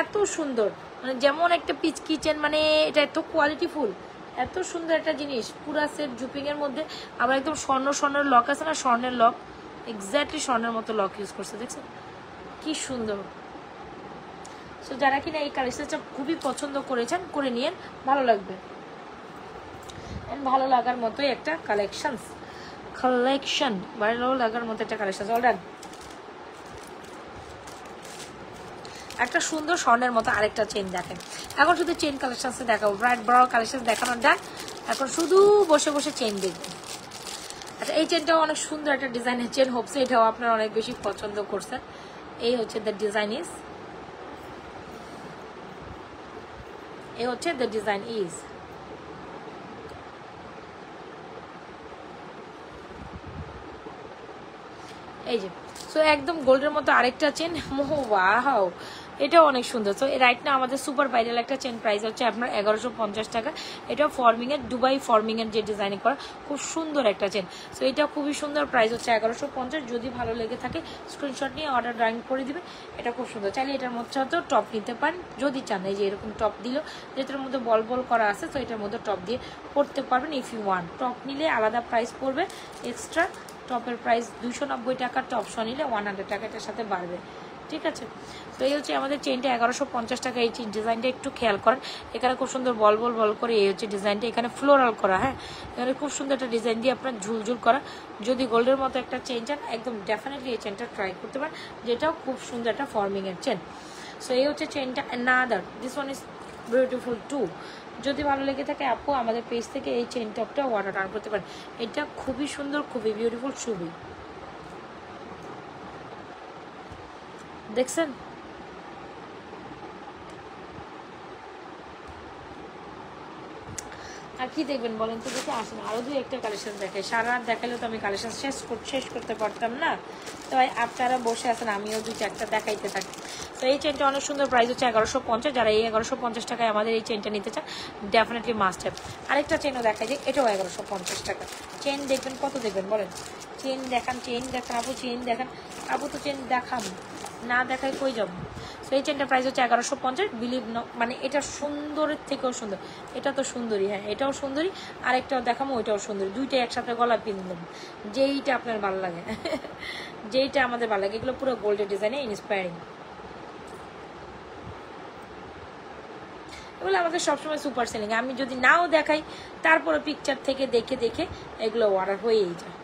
এত সুন্দর, মানে যেমন একটা পিচ কিচেন, মানে এটা এত কোয়ালিটিফুল, এত সুন্দর একটা জিনিস। পুরা সেট জুপিং এর মধ্যে আবার একদম স্বর্ণের লক আছে না, স্বর্ণের লক, এক্স্যাক্টলি স্বর্ণের মতো লক ইউজ করছে, দেখছেন কি সুন্দর। সো যারা কিনা এই কালেকশনটা খুবই পছন্দ করেছেন, করে নিয়েন, ভালো লাগবে। ভালো লাগার মতোই একটা কালেকশন, ভালো লাগার মতো একটা কালেকশন। All done. একটা সুন্দর স্বর্ণের মতো আরেকটা চেন দেখেন। এখন শুধু চেন কালেকশন দেখাবো, ব্রাইট বড় কালেকশন দেখানোর ডান। এখন শুধু বসে বসে চেন দেখবেন। আচ্ছা এই চেনটাও অনেক সুন্দর একটা ডিজাইনের চেন, হোপস এটাও আপনারা অনেক বেশি পছন্দ করছেন। এই হচ্ছে দ্য ডিজাইন ইজ, এই হচ্ছে দ্য ডিজাইন ইজ। এই যে সো একদম গোল্ডের মতো আরেকটা চেন, ওয়াও এটাও অনেক সুন্দর। তো রাইট না আমাদের সুপার ভাইরাল একটা চেন, প্রাইস হচ্ছে আপনার 1150 টাকা। এটা ফর্মিং এর, দুবাই ফর্মিং এর যে ডিজাইন করা, খুব সুন্দর একটা চেন। সো এটা খুবই সুন্দর, প্রাইস হচ্ছে 1150। যদি ভালো লেগে থাকে স্ক্রিনশট নিয়ে অর্ডার ড্রয়িং করে দিবে। এটা খুব সুন্দর, চাইলে এটার মধ্যে হয়তো টপ নিতে পারেন যদি চান। এই যে এরকম টপ দিল, যেটার মধ্যে বল বল করা আছে, তো এটার মধ্যে টপ দিয়ে পড়তে পারবেন ইফ ইউ ওয়ান। টপ নিলে আলাদা প্রাইস পড়বে এক্সট্রা, টপের প্রাইস 290 টাকা, টপ শ নিলে 100 টাকা এটার সাথে বাড়বে, ঠিক আছে। তো এই হচ্ছে আমাদের চেনটা 1150 টাকা। এই ডিজাইনটা একটু খেয়াল করেন, এখানে খুব সুন্দর বল বল বল করে এই হচ্ছে ডিজাইনটা, এখানে ফ্লোরাল করা, হ্যাঁ এখানে খুব সুন্দর একটা ডিজাইন দিয়ে আপনার ঝুলঝুল করা। যদি গোল্ডের মতো একটা চেন চান একদম ডেফিনেটলি এই চেনটা ট্রাই করতে পারেন, যেটাও খুব সুন্দর একটা ফর্মিং এর চেন। সো এই হচ্ছে চেনটা, another this one is beautiful too. যদি ভালো লেগে থাকে আপু আমাদের পেজ থেকে এই চেন টপটা অর্ডার টার্ন করতে পারেন। এটা খুবই সুন্দর, খুবই বিউটিফুল, খুবই দেখছেন। আর কি দেখবেন বলেন তো, দেখে আসেন আরো দুই একটা কালেকশন দেখে। সারা রাত দেখালে তো আমি কালেকশন শেষ করতে পারতাম না, তো আপনারা বসে আছেন, আমিও দুই চারটা দেখাইতে থাকি। তো এই চেনটা অনেক সুন্দর, প্রাইস হচ্ছে 1150। যারা এই 1150 টাকায় আমাদের এই চেনটা নিতে চান ডেফিনেটলি মাস্ট হ্যাভ। আরেকটা চেনও দেখাই যে, এটাও 1150 টাকা। চেন দেখবেন কত দেখবেন বলেন, চেন দেখান, চেন দেখান আপু, চেন দেখান আপু, তো চেন দেখান না দেখায় কই যাবো। তো এই চেনটার প্রাইস হচ্ছে 1150। বিলিভ মানে এটা সুন্দরের থেকেও সুন্দর, এটা তো সুন্দরী, হ্যাঁ এটাও সুন্দরী, আরেকটাও দেখাবো ওইটাও সুন্দরী, দুইটাই একসাথে গলা পিনলাম, যেইটা আপনার ভালো লাগে যেইটা আমাদের ভালো লাগে। এগুলো পুরো গোল্ডের ডিজাইনে ইন্সপায়ারিং, এগুলো আমাদের সবসময় সুপার সেলিং। আমি যদি নাও দেখাই তারপরে পিকচার থেকে দেখে দেখে এগুলো অর্ডার হয়েই যায়।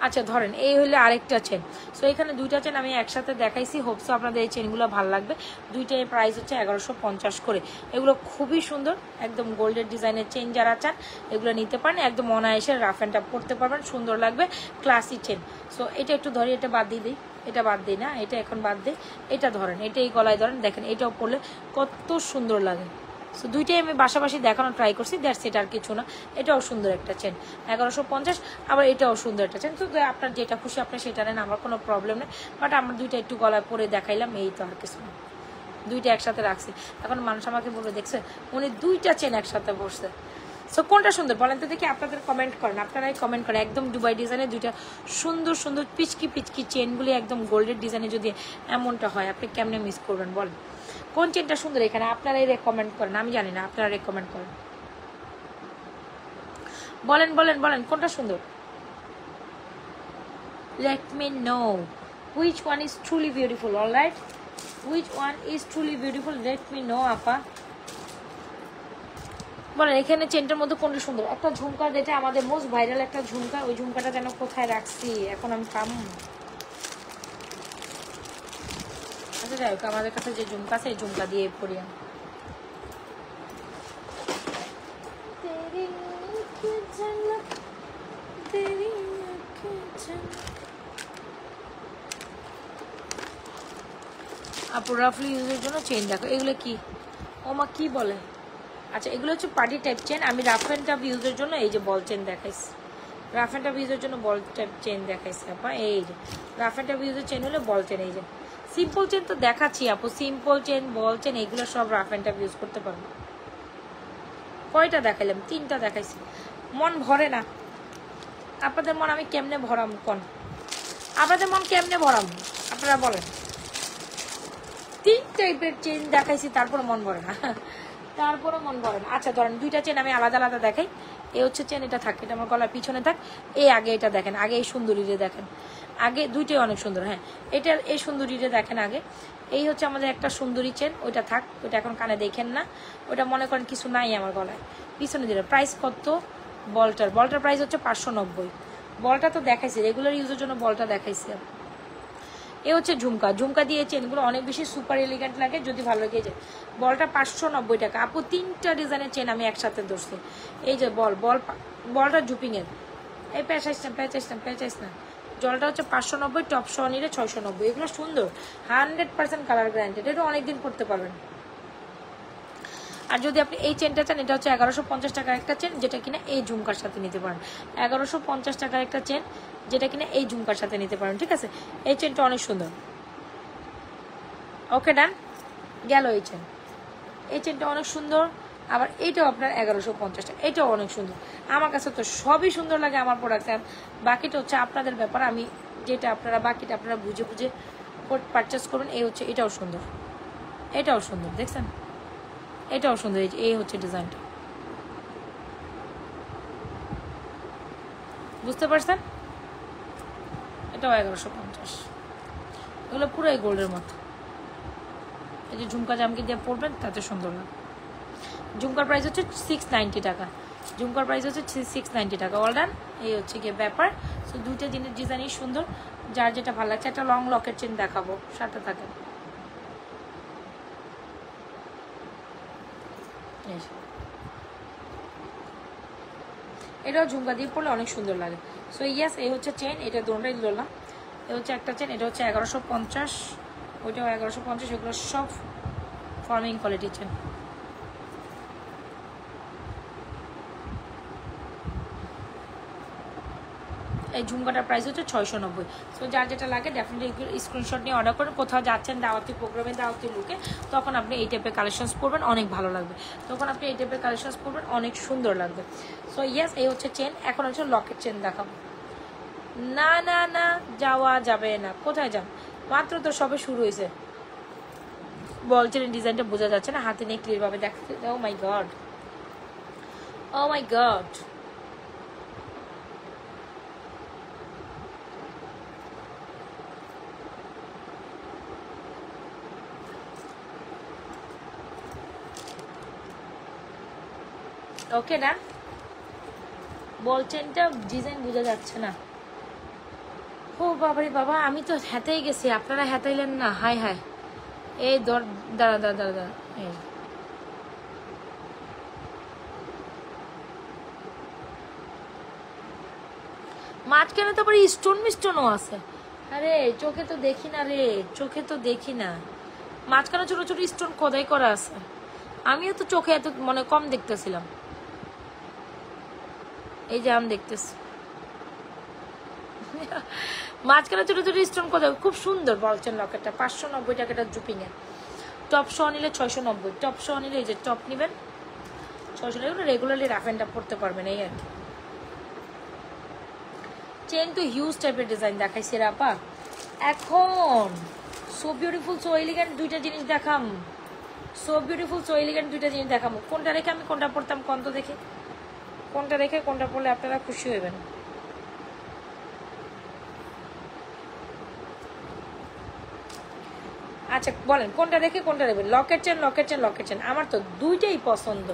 আচ্ছা ধরেন এই হলো আরেকটা চেন। সো এখানে দুইটা চেন আমি একসাথে দেখাইছি, হোপসো আপনাদের এই চেনগুলো ভালো লাগবে। দুইটার প্রাইস হচ্ছে 1150 করে। এগুলো খুবই সুন্দর, একদম গোল্ডের ডিজাইনের চেন যারা চান এগুলো নিতে পারেন, একদম অনায়াসে রাফ অ্যান্ড টাফ করতে পারবেন, সুন্দর লাগবে, ক্লাসি চেন। সো এটা একটু ধরি, এটা বাদ দিয়ে দিই, এটা বাদ দিই না, এটা এখন বাদ দিই, এটা ধরেন, এটা এই গলায় ধরেন, দেখেন এটাও পরলে কত সুন্দর লাগে। সো দুইটাই আমি বাসাবাসি দেখানো ট্রাই করছি, দ্যাটস ইট, আর কিছু না। এটাও সুন্দর একটা চেন 1150, আবার এটাও সুন্দর একটা চেন। তো আপনার যেটা খুশি আপনি সেটা নেন, আমার কোনো প্রবলেম নেই, বাট আমার দুইটা একটু গলায় পরে দেখাইলাম, এই তো, আর কিছু না। দুইটা একসাথে রাখছি, এখন মানুষ আমাকে বলবে দেখছে উনি দুইটা চেন একসাথে বসছে। সো কোনটা সুন্দর বলেন তো দেখি, আপনাদের কমেন্ট করেন, আপনারাই কমেন্ট করেন। একদম দুবাই ডিজাইনের দুইটা সুন্দর সুন্দর পিচকি পিচকি চেনগুলি একদম গোল্ডের ডিজাইনে যদি এমনটা হয় আপনি কেমনে মিস করবেন বলেন, কোন চেনটা সুন্দর এখানে আপনারাই রেকমেন্ড করেন, আমি জানি না, আপনারা রেকমেন্ড করেন, বলেন বলেন বলেন কোনটা সুন্দর। Let me know which one is truly beautiful. All right, which one is truly beautiful, let me know আপা, বলেন এখানে চেনটার মধ্যে কোনটা সুন্দর। একটা ঝুমকা, যেটা আমাদের মোস্ট ভাইরাল একটা ঝুমকা, ওই ঝুমকাটা যেন কোথায় রাখছি এখন আমি পাবো। আচ্ছা যাই হোক, আমাদের কাছে যে ঝুমকা আছে এই ঝুমকা দিয়ে পড়ি আমি। আপু রাফলি ইউজের জন্য চেন দেখো, এগুলো কি ওমা কি বলে, আচ্ছা এগুলো হচ্ছে পার্টি টাইপ চেন। আমি রাফ অ্যান্ড টাফ ইউজের জন্য এই যে বল চেন দেখাইছি, রাফ অ্যান্ড টাফ ইউজের জন্য বল টাইপ চেন দেখাইছি আপা। এই যে রাফ অ্যান্ড টাফ ইউজের চেন হলে বল চেন, এই যে সিম্পল চেন তো দেখাচ্ছি আপু, সিম্পল চেন, বল চেন, এগুলো সব রাফ অ্যান্ড টাফ ইউজ করতে পারবো। কয়টা দেখাইলাম, 3টা দেখাইছি, মন ভরে না। আপনাদের মন আমি কেমনে ভরাম কোন, আপনাদের মন কেমনে ভরাম আপনারা বলেন। 3 টাইপের চেন দেখাইছি তারপরে মন ভরে না, তারপরে মন ভরে না। আচ্ছা ধরেন দুইটা চেন আমি আলাদা আলাদা দেখাই, এই হচ্ছে চেন, এটা থাকে, এটা আমার গলার পিছনে থাক। এই আগে এটা দেখেন, আগে এই সুন্দরীরে দেখেন, আগে দুইটাই অনেক সুন্দর। হ্যাঁ, এটার এই সুন্দরীরে দেখেন আগে। এই হচ্ছে আমাদের একটা সুন্দরী চেন, ওইটা থাক, ওইটা এখন কানে দেখেন না, ওইটা মনে করেন কিছু নাই আমার গলায়। পিছনে দিলে প্রাইস কত বলটার প্রাইস হচ্ছে 590। বলটা তো দেখাইছি, রেগুলার ইউজের জন্য বলটা দেখাইছি। এ হচ্ছে ঝুমকা দিয়ে চেনগুলো অনেক বেশি সুপার এলিগেন্ট লাগে, যদি ভালো লেগে যায়। বলটা 590 টাকা। আপু 3টা ডিজাইনের চেন আমি একসাথে ধরছি। এই যে বলটা জুপিংয়ের, এই প্যাচাইস না, জলটা হচ্ছে 590, টপ সহ নিলে 690। এগুলো সুন্দর, 100% কালার গ্যারান্টেড, এটা অনেকদিন পরতে পারবেন। আর যদি আপনি এই চেনটা চান, এটা হচ্ছে 1150 টাকার একটা চেন, যেটা কিনা এই ঝুমকার সাথে নিতে পারেন। 1150 টাকার একটা চেন, যেটা কিনা এই ঝুমকার সাথে নিতে পারেন। ঠিক আছে, এই চেনটা অনেক সুন্দর। ওকে, ডান গেল। এই চেনটা অনেক সুন্দর। আবার এইটাও আপনার 1150 টাকা, এটাও অনেক সুন্দর। আমার কাছে তো সবই সুন্দর লাগে আমার প্রোডাক্ট। বাকিটা হচ্ছে আপনাদের ব্যাপার, আমি যেটা বাকিটা আপনারা বুঝে পারচেস করুন। এই হচ্ছে, এটাও সুন্দর, দেখছেন, এটাও সুন্দর। এই হচ্ছে ডিজাইনটা, বুঝতে পারছেন? এটাও 1150। এগুলো পুরোই গোল্ডের মতো। এই যে ঝুমকা জামকি দিয়ে পরবেন, তাতে সুন্দর লাগে। ঝুমকার প্রাইস হচ্ছে 690 টাকা। ঝুমকার প্রাইস হচ্ছে 690 টাকা। All done. এই হচ্ছে গিয়ে ব্যাপার। সো দুইটা জিনিস ডিজাইনই সুন্দর, যার যেটা ভালো লাগছে। একটা লং লকেট চেন দেখাবো, সাথে থাকে। এটাও ঝুমকা দিয়ে পড়লে অনেক সুন্দর লাগে। সো ইয়াস, এই হচ্ছে চেন, এটা দুটোটাই ধরলাম। এ হচ্ছে একটা চেন, এটা হচ্ছে 1150, ওইটাও 1150। এগুলো সব ফর্মিং কোয়ালিটির চেন। এই ঝুমকাটার প্রাইস হচ্ছে 690। সো যার যেটা লাগে ডেফিনেটলি স্ক্রিনশট নিয়ে অর্ডার করেন। কোথাও যাচ্ছেন দাওয়াতি প্রোগ্রামে, দাওয়াতি লুকে, তখন আপনি এই টাইপের কালেকশনস পরবেন, অনেক ভালো লাগবে। অনেক সুন্দর লাগবে। সো ইয়েস, এই হচ্ছে চেন। এখন হচ্ছে লকেট চেন দেখাবো। না না না, যাওয়া যাবে না। কোথায় যান? মাত্র তো সবে শুরু হয়েছে। বল চেনের ডিজাইনটা বোঝা যাচ্ছে না, হাতে নিয়ে ক্লিয়ারভাবে দেখতে। ও মাই গড, ওকে না, বল চেনটা ডিজাইন বোঝা যাচ্ছে না। ও বাবারে বাবা, আমি তো হেঁটেই গেছি, আপনারা হেঁটাইলেন না। হাই হাই, এই দাঁড়া। এই মাঝখানে তো আবার স্টোনও আছে। আরে চোখে তো দেখি না রে, মাঝখানে ছোট ছোট স্টোন খোদাই করা আছে। আমিও তো চোখে এত কম দেখতেছিলাম। এই যে আমি দেখতেছি মাঝখানে ছোট ছোট স্টোন খোদাই, খুব সুন্দর। বলছেন লকেটটা 590 টাকাটা জুপিং এর। টপ সহ নিলে 690। টপ সহ নিলে এই যে টপ নেবেন 600 টাকা। রেগুলারলি রাফ অ্যান্ড টাফ পড়তে পারবেন, এই আর কি। চেন তো হিউজ টাইপের ডিজাইন দেখাইছি রে আপা। এখন সো বিউটিফুল, সো এলিগেন্ট দুইটা জিনিস দেখাম। কোনটা রেখে আমি কোনটা পড়তাম, কোনটা দেখে কোনটা রেখে কোনটা পড়লে আপনারা খুশি হবেন। আচ্ছা বলেন, কোনটা রেখে কোনটা নেবেন? লকেট চেন। আমার তো দুইটাই পছন্দ।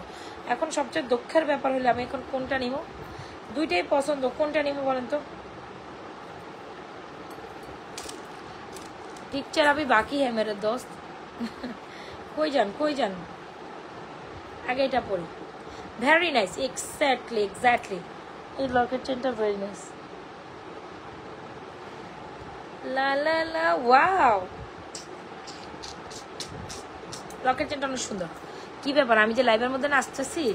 এখন সবচেয়ে দুঃখের ব্যাপার হলে আমি এখন কোনটা নিব? দুইটাই পছন্দ, কোনটা নিব বলেন তো? পিকচার अभी बाकी है मेरे दोस्त। কই যান আগে এটা পড়ি। Very nice, exactly. এই লকেট চেনটা ভেরি নাইস। লা ওয়াও, লকেট চেনটা অনেক সুন্দর। কি ব্যাপার, আমি যে লাইভের মধ্যে নাচতেছি,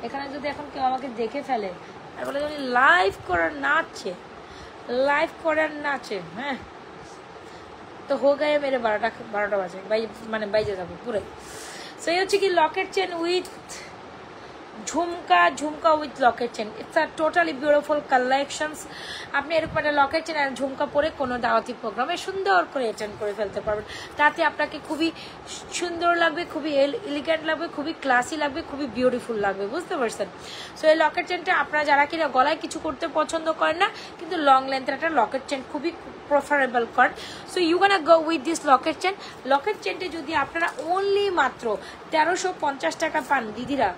এখানে যদি এখন কেউ আমাকে দেখে ফেলে আর বলে যদি লাইভ করার নাচে, হ্যাঁ তো হো গায়ে মেরে 12টা বাজে, বাইজে যাবো পুরো। সো এই হচ্ছে কি Locket chain with jhumka jhumka with Locket chain, it's a totally beautiful collections. আপনি এরকম একটা লকেট চেন আর ঝুমকা পরে কোনো দাওয়াতি প্রোগ্রামে সুন্দর করে অ্যাটেন্ড করে ফেলতে পারবেন। তাতে আপনাকে খুবই সুন্দর লাগবে, খুবই এলিগেন্ট লাগবে, খুবই ক্লাসি লাগবে, খুবই বিউটিফুল লাগবে, বুঝতে পারছেন? সো এই লকেট চেনটা আপনারা যারা কিনা গলায় কিছু করতে পছন্দ করেন না কিন্তু লং লেন্থের একটা লকেট চেন খুবই প্রেফারেবল করেন, so you can go with this locket chain. Locket চেনটা যদি আপনারা অনলি মাত্র 1350 টাকা পান দিদিরা,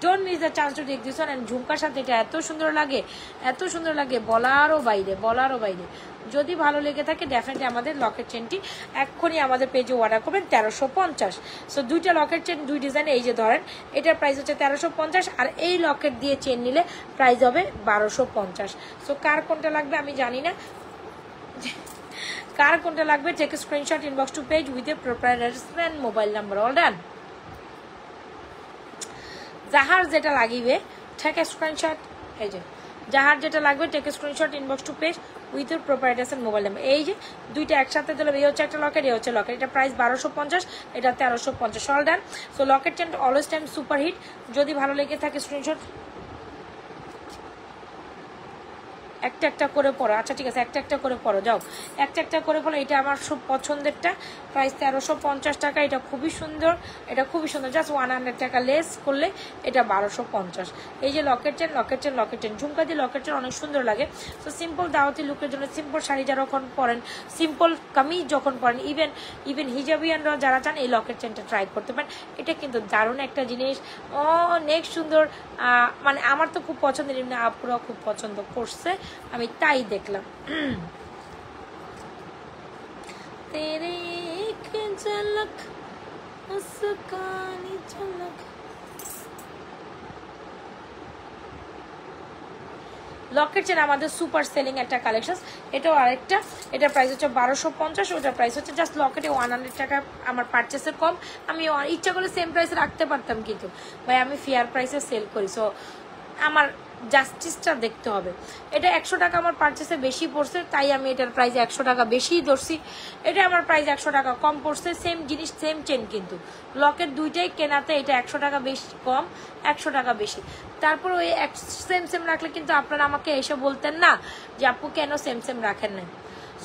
don't miss the chance to take this one. And ঝুমকার সাথে এটা এত সুন্দর লাগে, এত সুন্দর লাগে, বলারও বাইরে, বলারও বাইরে। যদি ভালো লেগে থাকে ডেফিনেটলি আমাদের লকেট চেনটি এক্ষুনি আমাদের পেজে অর্ডার করবেন 1350। সো দুইটা লকেট চেন দুই ডিজাইন, এই যে ধরেন এটার প্রাইস হচ্ছে 1350 আর এই লকেট দিয়ে চেন নিলে প্রাইস হবে 1250। সো কার কোনটা লাগবে আমি জানি না, কার কোনটা লাগবে take screenshot inbox to page with a proper address and mobile number. All done. যাহার যেটা লাগিবে টেক স্ক্রিনশট, এই যে যাহার যেটা লাগবে take screenshot inbox to page with এর proper address and mobile number. এই যে দুইটা একসাথে দিলে এই হচ্ছে একটা লকেট, এই হচ্ছে লকেট, এটা প্রাইস 1250, এটা 1350। All done. So locket chain always time super hit. যদি ভালো লেগে থাকে স্ক্রিনশট একটা একটা করে পড়ো। আচ্ছা ঠিক আছে, একটা একটা করে পড়ো, যাও একটা একটা করে পড়ো। এটা আমার খুব পছন্দেরটা, প্রাইস 1350 টাকা। এটা খুবই সুন্দর, এটা খুবই সুন্দর, জাস্ট 100 টাকা লেস করলে এটা 1250। এই যে locket chain, locket chain, locket chain, jhumka দিয়ে লকেট চেন অনেক সুন্দর লাগে। তো সিম্পল দাওয়াতি লুকের জন্য, সিম্পল শাড়ি যখন পরেন, সিম্পল কামিজ যখন পরেন, ইভেন হিজাবিয়ানরা যারা চান এই লকেট চেনটা ট্রাই করতে পারেন। এটা কিন্তু দারুণ একটা জিনিস, অনেক সুন্দর। মানে আমার তো খুব পছন্দের, এমনি আপুরা খুব পছন্দ করছে, আমি তাই দেখলাম। তেরে এক ঝলক মুস্কানি ঝলক। লকেট চেন আমাদের সুপার সেলিং একটা কালেকশন, এটাও আরেকটা। এটা প্রাইস হচ্ছে 1250, ওটার প্রাইস হচ্ছে জাস্ট লকেটে 100 টাকা আমার পারচেসের কম। আমি ইচ্ছা করলে সেম প্রাইসে রাখতে পারতাম কিন্তু ভাই আমি ফেয়ার প্রাইসে সেল করি, সো আমার জাস্টিসটা দেখতে হবে। এটা 100 টাকা আমার পারচেসে বেশি পড়ছে, তাই আমি এটার প্রাইস 100 টাকা বেশিই ধরছি। এটা আমার প্রাইস 100 টাকা কম পড়ছে, সেম জিনিস সেম চেন, কিন্তু লকেট দুইটাই কেনাতে এটা 100 টাকা বেশি কম, 100 টাকা বেশি। তারপর ওই সেম সেম রাখলে কিন্তু আপনারা আমাকে এসে বলতেন না যে আপু কেন সেম সেম রাখেন না।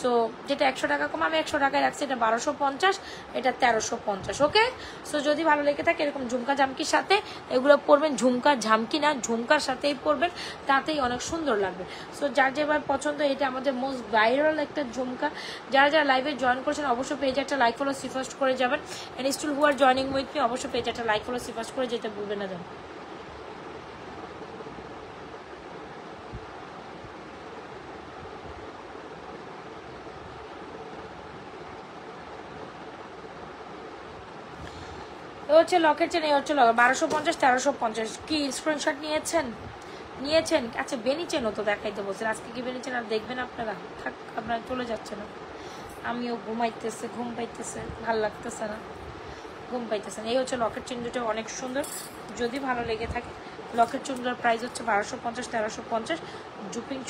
সো যেটা 100 টাকা কম আমি 100 টাকায় রাখছি, এটা 1250, এটা 1350। ওকে, সো যদি ভালো লেগে থাকে এরকম ঝুমকা ঝামকির সাথে এগুলো পরবেন, ঝুমকা ঝামকি না ঝুমকার সাথেই পরবেন, তাতেই অনেক সুন্দর লাগবে। সো যার যেবার পছন্দ, এটা আমাদের মোস্ট ভাইরাল একটা ঝুমকা। যারা যারা লাইভে জয়েন করছেন অবশ্যই পেজে একটা লাইক ফলো সিফাস্ট করে যাবেন। And still who are joining with me অবশ্যই পেজে একটা লাইক ফলো সিফাস্ট করে যেতে ভুলবেন না। যান হচ্ছে লকেট চেন, এই হচ্ছে 1250, 1350। কি স্ক্রিনশট নিয়েছেন? আচ্ছা বেনি চেনও তো দেখাইতে বলছেন, আজকে কি বেনি চেন আর দেখবেন আপনারা? থাক, আপনারা চলে যাচ্ছে না, আমিও ঘুম পাইতেছে, ভাল লাগতেছে না, ঘুম পাইতেছে না। এই হচ্ছে লকেট চেন, দুটো অনেক সুন্দর। যদি ভালো লেগে থাকে লকেট চেনগুলোর প্রাইস হচ্ছে 1250, 1350।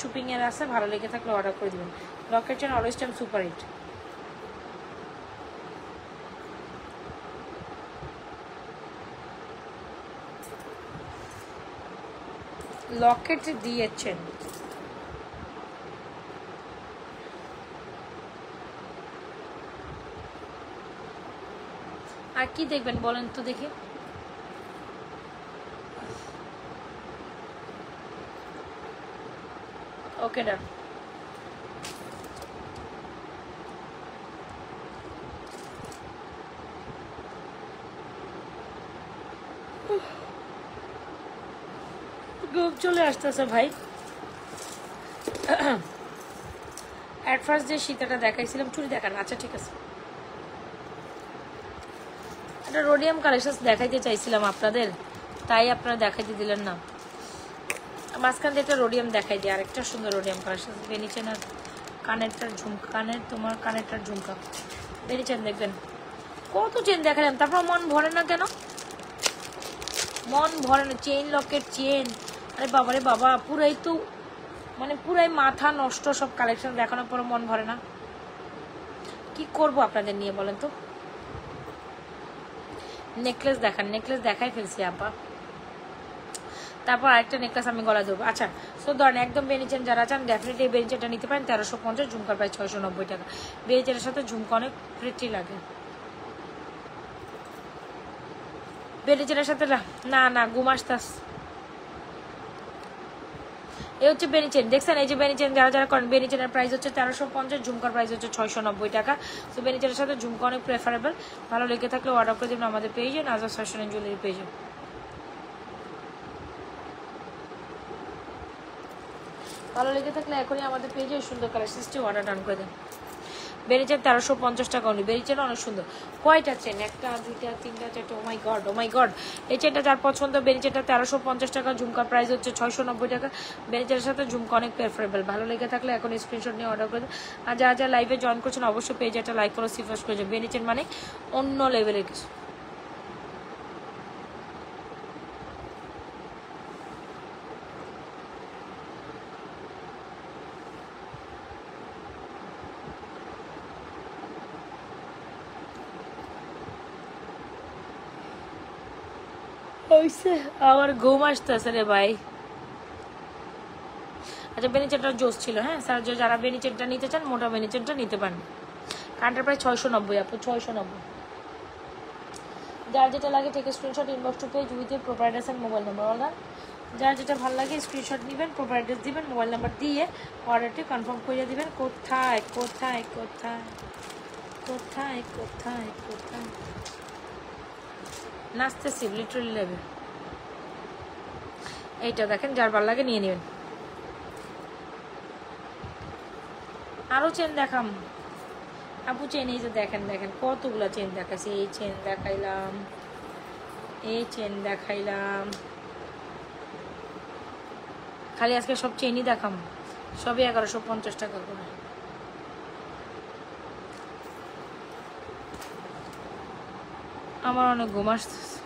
জুপিং এর আছে, ভালো লেগে থাকলে অর্ডার করে দিবেন। Locket chain always time super hit. Locket দিয়েছেন, আর কি দেখবেন বলেন তো দেখি? ওকে ডান। ঘুম চলে আসতেছে ভাই। অ্যাট ফার্স্ট যে সীতাটা দেখাইছিলাম, চুরি দেখান, আচ্ছা ঠিক আছে। একটা রোডিয়াম কালেকশন দেখাইতে চাইছিলাম আপনাদের, তাই আপনারা দেখাইতে দিলেন না। মাঝখান দিয়ে একটা রোডিয়াম দেখাই দিই, আরেকটা সুন্দর রোডিয়াম কালেকশন। বেনিচেন আর কানেরটার ঝুমকা, কানেরটার ঝুমকা বেনিচেন দেখবেন। কত চেন দেখালাম, তারপর মন ভরে না কেন? মন ভরে না। চেইন লকেট চেন, আরে বাবারে বাবা, পুরাই তো মানে পুরাই মাথা নষ্ট সব কালেকশন দেখানোর পর মন ভরে না। কি করব আপনাদের নিয়ে বলেন তো? নেকলেস দেখান, নেকলেস দেখাই ফেলছি আপা। তারপর আরেকটা নেকলেস আমি গলা দেবো। আচ্ছা, সো ধরেন একদম বেনি চেন যারা চান ডেফিনেটলি এই বেনি চেনটা নিতে পারেন 1350, ঝুমকার প্রাইস 690 টাকা। বেনি চেনের সাথে ঝুমকা অনেক প্রিটি লাগে। বেনি চেনের সাথে না না ঘুম আসতাস। এই হচ্ছে বেনি চেন, দেখছেন? এই যে বেনি চেন যারা যারা করেন, বেনি চেনের প্রাইস হচ্ছে 1350, ঝুমকার প্রাইস হচ্ছে 690 টাকা। তো বেনি চেনের সাথে ঝুমকা অনেক প্রেফারেবল। ভালো লেগে থাকলে অর্ডার করে দেবেন আমাদের পেজে, নাজাস ফ্যাশন এন্ড জুয়েলারি পেজে। ভালো লেগে থাকলে এখনই আমাদের পেজে সুন্দর কালেকশনসটি অর্ডার ডান করে দেন। বেরিচেন 1350 টাকা অনলি। বেরিচেন অনেক সুন্দর। কয়টা চেন? একটা, দুইটা, তিনটা, চারটা। ও my god, O my god. এই চেনটা যার পছন্দ, বেরিচেনটা 1350 টাকা, ঝুমকার প্রাইস হচ্ছে 690 টাকা। বেরিচেনের সাথে ঝুমকা অনেক প্রেফারেবল। ভালো লেগে থাকলে এখন স্ক্রিনশট নিয়ে অর্ডার করে দেন। আর যারা যারা লাইভে জয়েন করছেন অবশ্যই পেজে একটা লাইক করে সিফাস করে যাবেন। বেরিচেন মানে অন্য লেভেলের কিছু। আমার ঘুম আসতেছে রে ভাই। আচ্ছা, বেনিচেনটা জোস ছিল। হ্যাঁ স্যার, যারা বেনিচেনটা নিতে চান মোটা বেনিচেনটা নিতে পারেন। কানটার প্রায় 690 আপু, 690। যার যেটা লাগে থেকে screenshot inbox to page with proper address and mobile number. Order যার যেটা ভালো লাগে স্ক্রিনশট নেবেন, প্রপার অ্যাড্রেস দিবেন, মোবাইল নাম্বার দিয়ে অর্ডারটি কনফার্ম করে দিবেন। কোথায় কোথায় কোথায় কোথায় কোথায় কোথায় নাচতেছি লিটারালি লেভেল। এইটা দেখেন, যার ভালো লাগে নিয়ে নেবেন। আরো চেন দেখাম আপু। চেন এই যে দেখেন, দেখেন কতগুলা চেন দেখাচ্ছি। এই চেন দেখাইলাম, এই চেন দেখাইলাম, খালি আজকে সব চেনই দেখাম। সবই 1150 টাকা করে। আমার অনেক ঘুম আসতেছে।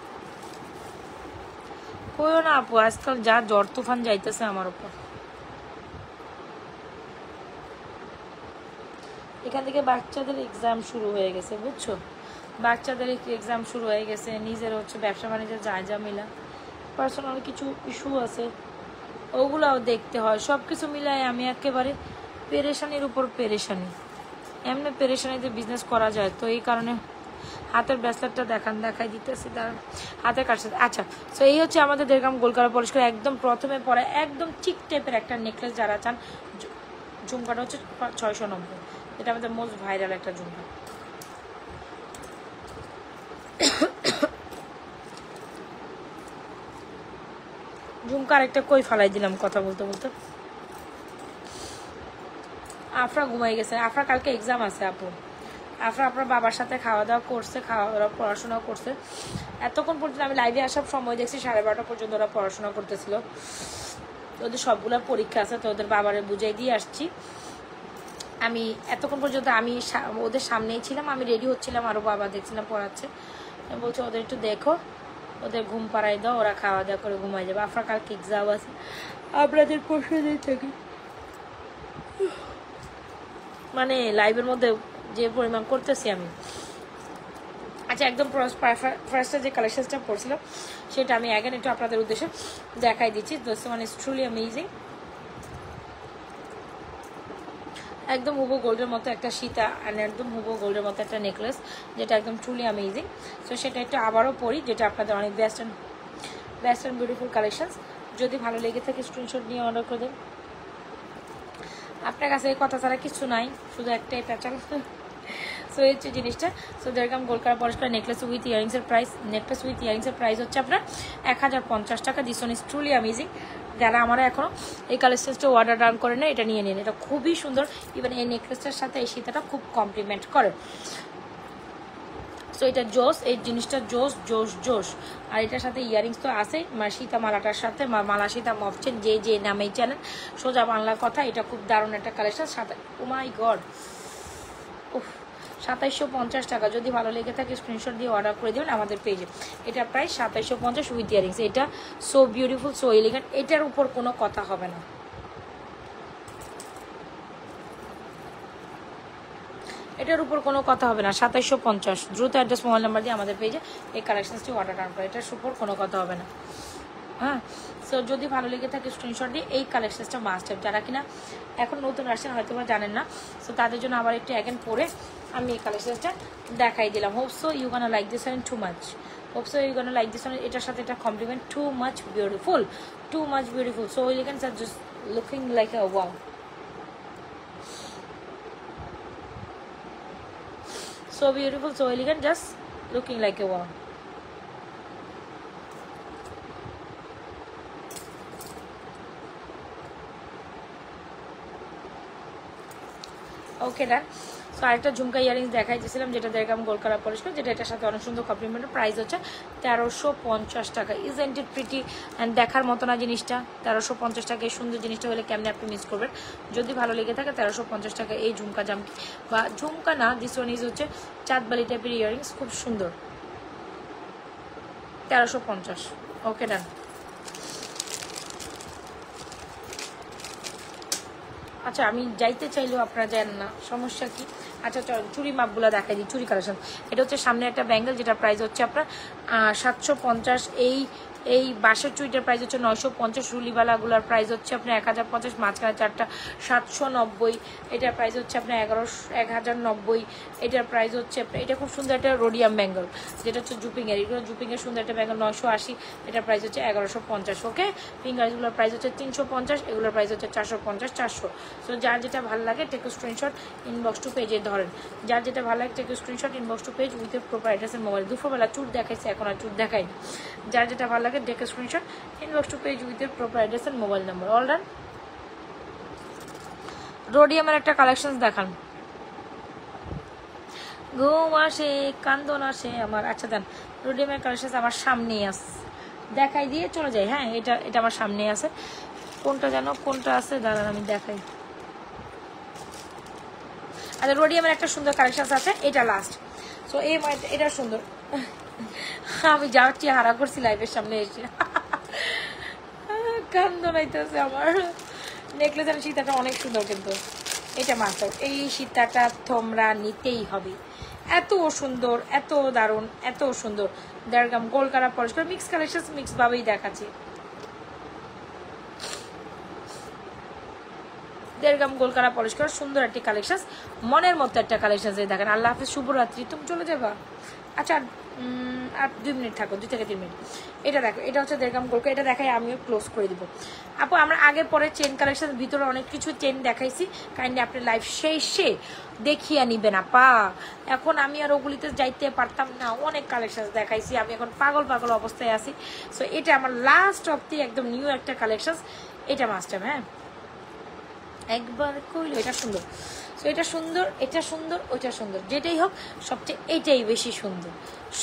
কইও না আপু, আজকাল যা জ্বর তুফান যাইতেছে আমার উপর। এখান থেকে বাচ্চাদের এক্সাম শুরু হয়ে গেছে, বুঝছো? বাচ্চাদের এক্সাম শুরু হয়ে গেছে, নিজের হচ্ছে ব্যবসা বাণিজ্যের জায়জা পার্সোনাল কিছু ইস্যু আছে, ওগুলাও দেখতে হয়। সব কিছু মিলাই আমি একেবারে পেরেশানির উপর পেরেশানি। এমনি পেরেশানিতে বিজনেস করা যায়? তো এই কারণে হাতের ব্রেসলেটটা দেখাই দিতেছি, তার হাতের কাছে। আচ্ছা, তো এই হচ্ছে আমাদের দেখলাম গোলকারা পরিষ্কার একদম প্রথমে পরে একদম চিক টাইপের একটা নেকলেস যারা চান। ঝুমকাটা হচ্ছে 690, এটা আমাদের মোস্ট ভাইরাল একটা ঝুমকা। ঝুমকা আরেকটা কই ফালাই দিলাম কথা বলতে বলতে। আফরা ঘুমাই গেছে। আফরা কালকে এক্সাম আছে আপু। আফরা আপনার বাবার সাথে খাওয়া দাওয়া করছে, পড়াশোনা করছে। এতক্ষণ পর্যন্ত আমি লাইভে আসার সময় দেখছি 12:30 পর্যন্ত ওরা পড়াশোনা করতেছিল। ওদের সবগুলো পরীক্ষা আছে, তো ওদের বাবারে বুঝাই দিয়ে আসছি। আমি এতক্ষণ পর্যন্ত আমি ওদের সামনেই ছিলাম, আমি রেডি হচ্ছিলাম, আরও বাবা দেখছিলাম পড়াচ্ছে। আমি বলছি ওদের একটু দেখো, ওদের ঘুম পাড়াই দাও, ওরা খাওয়া দাওয়া করে ঘুমাই যাবে। আফরা কালকে এক্সাম আছে, আপনাদের প্রশ্ন দিয়ে থাকি। মানে লাইভের মধ্যে যে পরিমাণ করতেছি আমি। আচ্ছা, একদম ফার্স্টে যে কালেকশনসটা পড়ছিল সেটা আমি অ্যাগেন একটু আপনাদের উদ্দেশ্যে দেখাই দিচ্ছি। দোস্ত মানে ট্রুলি অ্যামেজিং। একদম হুবো গোল্ডের মতো একটা সীতা, অ্যান্ড একদম হুবো গোল্ডের মতো একটা নেকলেস, যেটা একদম ট্রুলি অ্যামেজিং। সো সেটা একটু আবারও পড়ি, যেটা আপনাদের অনেক বেস্ট অ্যান্ড বিউটিফুল কালেকশনস। যদি ভালো লেগে থাকে স্ক্রিনশট নিয়ে অর্ডার করে দেন। আপনার কাছে এই কথা ছাড়া কিছু নাই, শুধু একটাই প্যাচাল। সো এই হচ্ছে জিনিসটা। সো যেরকম গোলকারা পরিষ্কার নেকলেস উইথ ইয়ারিংসের প্রাইস হচ্ছে আপনার 1050 টাকা। This one is truly amazing. যারা আমরা এখনও এই কালেকশনসটা অর্ডার ডান করে নেন, এটা নিয়ে নিন, এটা খুবই সুন্দর। ইভেন এই নেকলেসটার সাথে এই সীতাটা খুব কমপ্লিমেন্ট করে। সো এটা জোস, এই জিনিসটা জোস জোস জোস। আর এটার সাথে ইয়ারিংস তো আসেই, সীতা মালাটার সাথে মালা সীতা মফছেন যে নামেই জানেন, সোজা বাংলার কথা। এটা খুব দারুণ একটা কালেকশন। ও মাই গড, 2750 টাকা। যদি ভালো লেগে থাকে স্ক্রিনশট দিয়ে অর্ডার করে দেবেন আমাদের পেজে। এটা প্রাইস 2750 উইথ ইয়ারিংস। এটা সো বিউটিফুল, সো এলিগেন্ট, এটার উপর কোনো কথা হবে না। এটার উপর কোনো কথা হবে না। 2750। দ্রুত অ্যাড্রেস মোবাইল নাম্বার দিয়ে আমাদের পেজে এই কালেকশনসটি অর্ডার ডান করে, এটার উপর কোনো কথা হবে না। হ্যাঁ। সো যদি ভালো লেগে থাকে স্ক্রিনশট দিয়ে এই কালেকশনসটা মাস্ট হ্যাভ। যারা কিনা এখন নতুন আসছেন হয়তো বা জানেন না, সো তাদের জন্য আবার একটু অ্যাগেন পরে আমি এই কালেকশনসটা দেখাই দিলাম। Hope so you gonna like this one too much, hope so you gonna like this one. এটার সাথে এটা complement, too much beautiful, too much beautiful. So elegants আর just looking like a wow. So beautiful, so elegant, just looking like a wow. Okay done. So আরেকটা ঝুমকা ইয়ারিংস দেখাইছিলাম যেটা দেখলাম গোল কালার পরিষ্কার, যেটা এটার সাথে অনেক সুন্দর কমপ্লিমেন্ট। প্রাইস হচ্ছে 1350 টাকা। ইজেন্ট ইট প্রিটি অ্যান্ড দেখার মতো না জিনিসটা? 1350 টাকা এই সুন্দর জিনিসটা হলে কেমনে আপনি মিস করবেন? যদি ভালো লেগে থাকে 1350 টাকা এই ঝুমকা জামকি, বা ঝুমকা না, দিস ওয়ান ইজ হচ্ছে চাঁদবালি টাইপের ইয়ারিংস, খুব সুন্দর, 1350। ওকে ডান। আচ্ছা আমি যাইতে চাইলেও আপনারা যান না, সমস্যা কি? আচ্ছা চল চুড়ি মাপগুলো দেখাই দিই, চুড়ি কালেকশন। এটা হচ্ছে সামনে একটা ব্যাঙ্গেল, যেটা প্রাইস হচ্ছে আপনার 750। এই বাঁশের চুড়িটার প্রাইস হচ্ছে 950। রুলিবালাগুলোর প্রাইস হচ্ছে আপনার 1050। মাঝখানে চারটা 790। এটার প্রাইস হচ্ছে আপনার 1090। এটার প্রাইস হচ্ছে আপনার, এটা খুব সুন্দর একটা রোডিয়াম ব্যাঙ্গল, যেটা হচ্ছে জুপিংয়ের। এগুলো জুপিংয়ের সুন্দর একটা ব্যাঙ্গল 980। এটার প্রাইস হচ্ছে 1150। ওকে, ফিঙ্গারগুলোর প্রাইস হচ্ছে 350। এগুলোর প্রাইস হচ্ছে 450, 400। সো যার যেটা ভালো লাগে টেক স্ক্রিনশট, ইনবক্স টু পেজে ধরেন। যার যেটা ভালো লাগে take screenshot, inbox to page with proper অ্যাড্রেসের মোবাইল। দুপুরবেলা চুট দেখাইছে, এখন আর চুট দেখাইনি। যার যেটা ভালো লাগে take screenshot, inbox to page with proper address and mobile number. All done. রোডিয়ামের একটা কালেকশন দেখান। ঘুম আসে কান্দন আসে আমার। আচ্ছা দেন, রোডিয়ামের কালেকশন আমার সামনেই আছে, দেখাই দিয়ে চলে যাই। হ্যাঁ, এটা আমার সামনেই আছে। কোনটা যেন কোনটা আছে দাঁড়ান আমি দেখাই। আচ্ছা, রোডিয়ামের একটা সুন্দর কালেকশন আছে, এটা লাস্ট। সো এটা সুন্দর। আমি যাওয়ার চেহারা করছি লাইভের সামনে এসে, কান্দন আইতেছে আমার। নেকলেসের সীতাটা অনেক সুন্দর, কিন্তু এটা মাস্টার। এই সীতাটা তোমরা নিতেই হবে, এত সুন্দর, এত দারুণ, এত সুন্দর। দেড়গ্রাম গোল কালার পরিষ্কার, মিক্স কালেকশন, মিক্স ভাবেই দেখাচ্ছি। 1.5 গ্রাম গোল কালার পরিষ্কার, সুন্দর একটি কালেকশন, মনের মতো একটা কালেকশন। দেখেন, আল্লাহ হাফিজ, শুভরাত্রি, তুমি চলে যাবা। আচ্ছা আর 2 মিনিট থাকো, 2 থেকে 3 মিনিট। এটা দেখো, এটা হচ্ছে 1.5 গ্রাম গোল, এটা দেখাই আমিও ক্লোজ করে দিব। আপু আমরা আগে পরে চেন কালেকশন ভিতরে অনেক কিছু চেন দেখাইছি, কাইন্ডলি আপনি লাইভ শেষে দেখিয়ে নিবেন আপা। এখন আমি আর ওগুলিতে যাইতে পারতাম না, অনেক কালেকশন দেখাইছি, আমি এখন পাগল পাগল অবস্থায় আছি। সো এটা আমার লাস্ট অব্দি একদম নিউ একটা কালেকশন, এটা মাস্ট টাইম। হ্যাঁ, একবার কইলো এটা সুন্দর। সো এটা সুন্দর, এটা সুন্দর, ওইটা সুন্দর, যেটাই হোক সবচেয়ে এইটাই বেশি সুন্দর,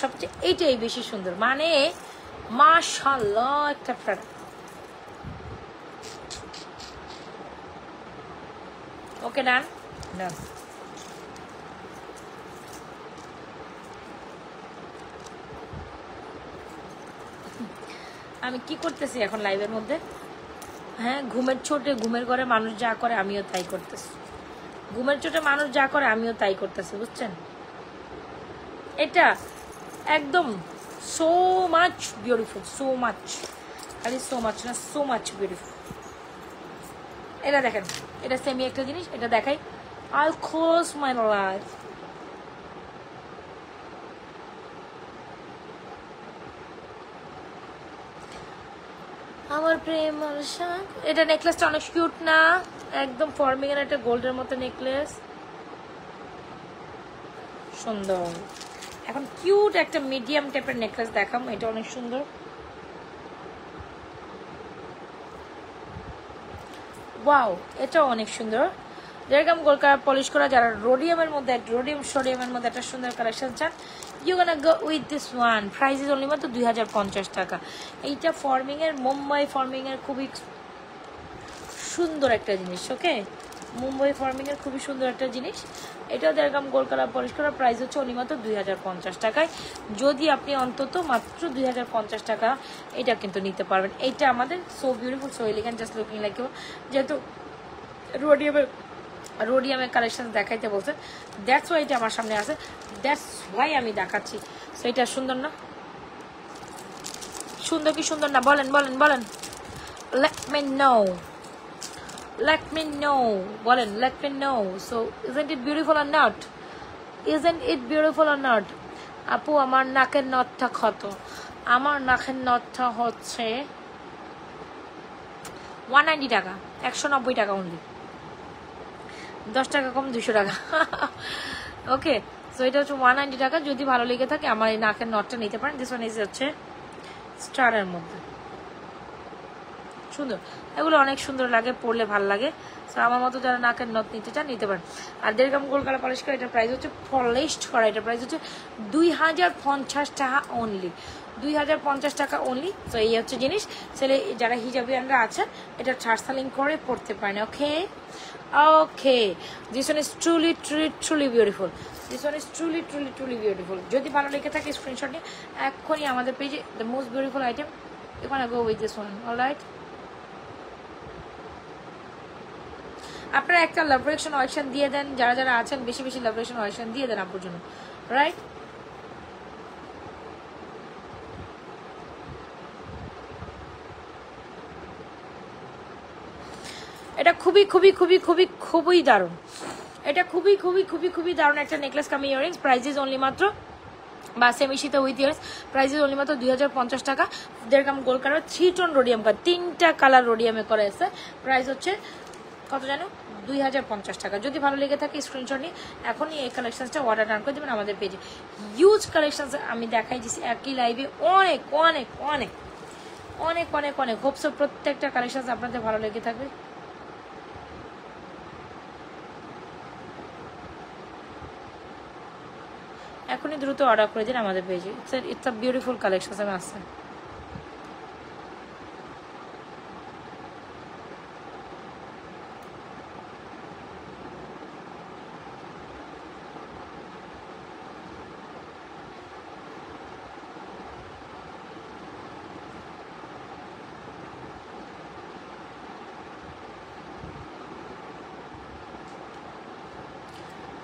সবচেয়ে এইটাই বেশি সুন্দর, মানে মাশাআল্লাহ একটা প্রোডাক্ট। ওকে ডান ডান। আমি কি করতেছি এখন লাইভের মধ্যে? হ্যাঁ, ঘুমের চোটে ঘুমের ঘরে মানুষ যা করে আমিও তাই করতেছি, ঘুমের চোটে মানুষ যা করে আমিও তাই করতেছি, বুঝছেন? এটা একদম so much beautiful, so much, খালি সো মাচ না, সো মাচ বিউটিফুল। এটা দেখেন, এটা সেমি একটা জিনিস, এটা দেখাই। I'll close my life. আমার প্রেম এটা নেকলেসটা অনেক কিউট না? একদম ফর্মিং এর একটা গোল্ডের মতো নেকলেস, সুন্দর। এখন কিউট একটা মিডিয়াম টাইপের নেকলেস দেখাম, এটা অনেক সুন্দর। ওয়াও, এটাও অনেক সুন্দর। 1.5 গ্রাম গোল্ড কালার পলিশ করা, যারা রোডিয়ামের মধ্যে, সোডিয়ামের মধ্যে একটা সুন্দর কালেকশন চান, you gonna go with this one. Price is only মাত্র 2050 টাকা। এইটা ফর্মিং এর, মুম্বাই ফর্মিং এর খুবই সুন্দর একটা জিনিস। ওকে, মুম্বাই ফর্মিং এর খুবই সুন্দর একটা জিনিস। এটাও 1.5 গ্রাম গোল্ড কালার পলিশ করা, প্রাইস হচ্ছে অনলি মাত্র 2050 টাকায়। যদি আপনি অন্তত মাত্র 2050 টাকা এটা কিন্তু নিতে পারবেন। এইটা আমাদের so beautiful, so elegant, just looking like you. যেহেতু রোডিয়ামের কালেকশন দেখাইতে বলছে, দ্যাটস ওয়াই এটা আমার সামনে আছে, দ্যাটস ওয়াই আমি দেখাচ্ছি। সো এটা সুন্দর না? সুন্দর কি সুন্দর না বলেন বলেন বলেন, let me know, let me know, বলেন let me know. So isn't it beautiful or not? Isn't it beautiful or not? আপু আমার নাকের নথটা কত? আমার নাকের নথটা হচ্ছে 190 টাকা, 190 টাকা অনলি, 10 টাকা কম, 200 টাকা। ওকে, সো এটা হচ্ছে 190 টাকা। যদি ভালো লেগে থাকে আমার এই নাকের নটটা নিতে পারেন। দিস ওয়ান ইজ হচ্ছে স্টারের মধ্যে, সুন্দর, এগুলো অনেক সুন্দর লাগে, পরলে ভালো লাগে। সো আমার মতো যারা নাকের নথ নিতে চান নিতে পারেন। আর 1.5 গ্রাম গোল্ড কালার পলিশ করা, এটার প্রাইস হচ্ছে পলিশড করা, এটার প্রাইস হচ্ছে 2050 টাকা অনলি, 2050 টাকা অনলি। তো এই হচ্ছে জিনিস, ছেলে যারা হিজাবিয়ানরা আছেন এটা ট্রান্সফারিং করে পড়তে পারেন। Okay okay, this one is truly truly truly beautiful, this one is truly truly truly beautiful. যদি ভালো লেগে থাকে স্ক্রিনশট নিয়ে এক্ষুনি আমাদের পেজে the most beautiful item, you can go with this one. Alright, আপনারা একটা লাভ রিঅ্যাকশন অয়েকশন দিয়ে দেন, যারা যারা আছেন বেশি বেশি লাভ রিঅ্যাকশন অয়েকশন দিয়ে দেন আপুর জন্য, রাইট? এটা খুবই খুবই খুবই খুবই খুবই দারুণ, এটা খুবই খুবই খুবই খুবই দারুণ একটা নেকলেস কামি ইয়ারিংস। প্রাইজেস অনলি মাত্র, বা সেমিশিতে উইথ ইয়ার্স, প্রাইজেস অনলি মাত্র 2050 টাকা। 1.5 gram gold colour, 3 tone rhodium colour, 3টা কালার রোডিয়ামে করা আছে। প্রাইস হচ্ছে কত জানো? 2050 টাকা। যদি ভালো লেগে থাকে স্ক্রিনশট নিয়ে এখনই এই কালেকশনসটা অর্ডার ডান করে দেবেন আমাদের পেজে। হিউজ কালেকশনস আমি দেখাই দিচ্ছি একই লাইভে, অনেক অনেক অনেক অনেক অনেক অনেক হোপসো প্রত্যেকটা কালেকশনস আপনাদের ভালো লেগে থাকবে। এখনই দ্রুত অর্ডার করে দিন আমাদের পেজে। ইটস আ বিউটিফুল কালেকশনস আমি আসছে।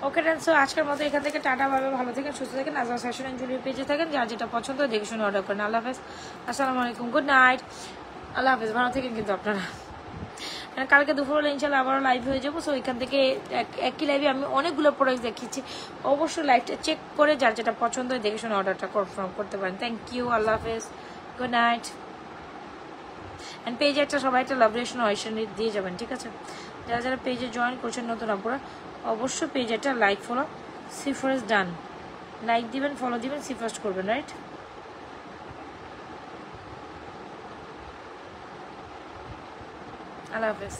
ওকে দেন, সো আজকের মতো এখান থেকে টাটা, ভাবে ভালো থাকেন, সুস্থ থাকেন, আজকে ফ্যাশন এন্ড জুয়েলারি পেজে থাকেন, যার যেটা পছন্দ দেখে শুনে অর্ডার করেন। আল্লাহ হাফেজ, আসসালামু আলাইকুম, গুড নাইট, আল্লাহ হাফেজ, ভালো থাকেন কিন্তু আপনারা। কালকে দুপুরবেলা ইনশাল্লাহ আবারও লাইভ হয়ে যাবো। সো এখান থেকে একই লাইভে আমি অনেকগুলো প্রোডাক্ট দেখিয়েছি, অবশ্যই লাইভটা চেক করে যার যেটা পছন্দ হয় দেখে শুনে অর্ডারটা কনফার্ম করতে পারেন। থ্যাংক ইউ, আল্লাহ হাফেজ, গুড নাইট। অ্যান্ড পেজে একটা সবাই একটা লাভ রিঅ্যাকশন অয়েকশন দিয়ে যাবেন, ঠিক আছে? যারা যারা পেজে জয়েন করছেন নতুন আপুরা, অবশ্যই পেজে একটা লাইক ফলো, সি ফার্স্ট ডান, লাইক দিবেন, ফলো দিবেন, সি ফার্স্ট করবেন, রাইট? আল্লাহ হাফেজ।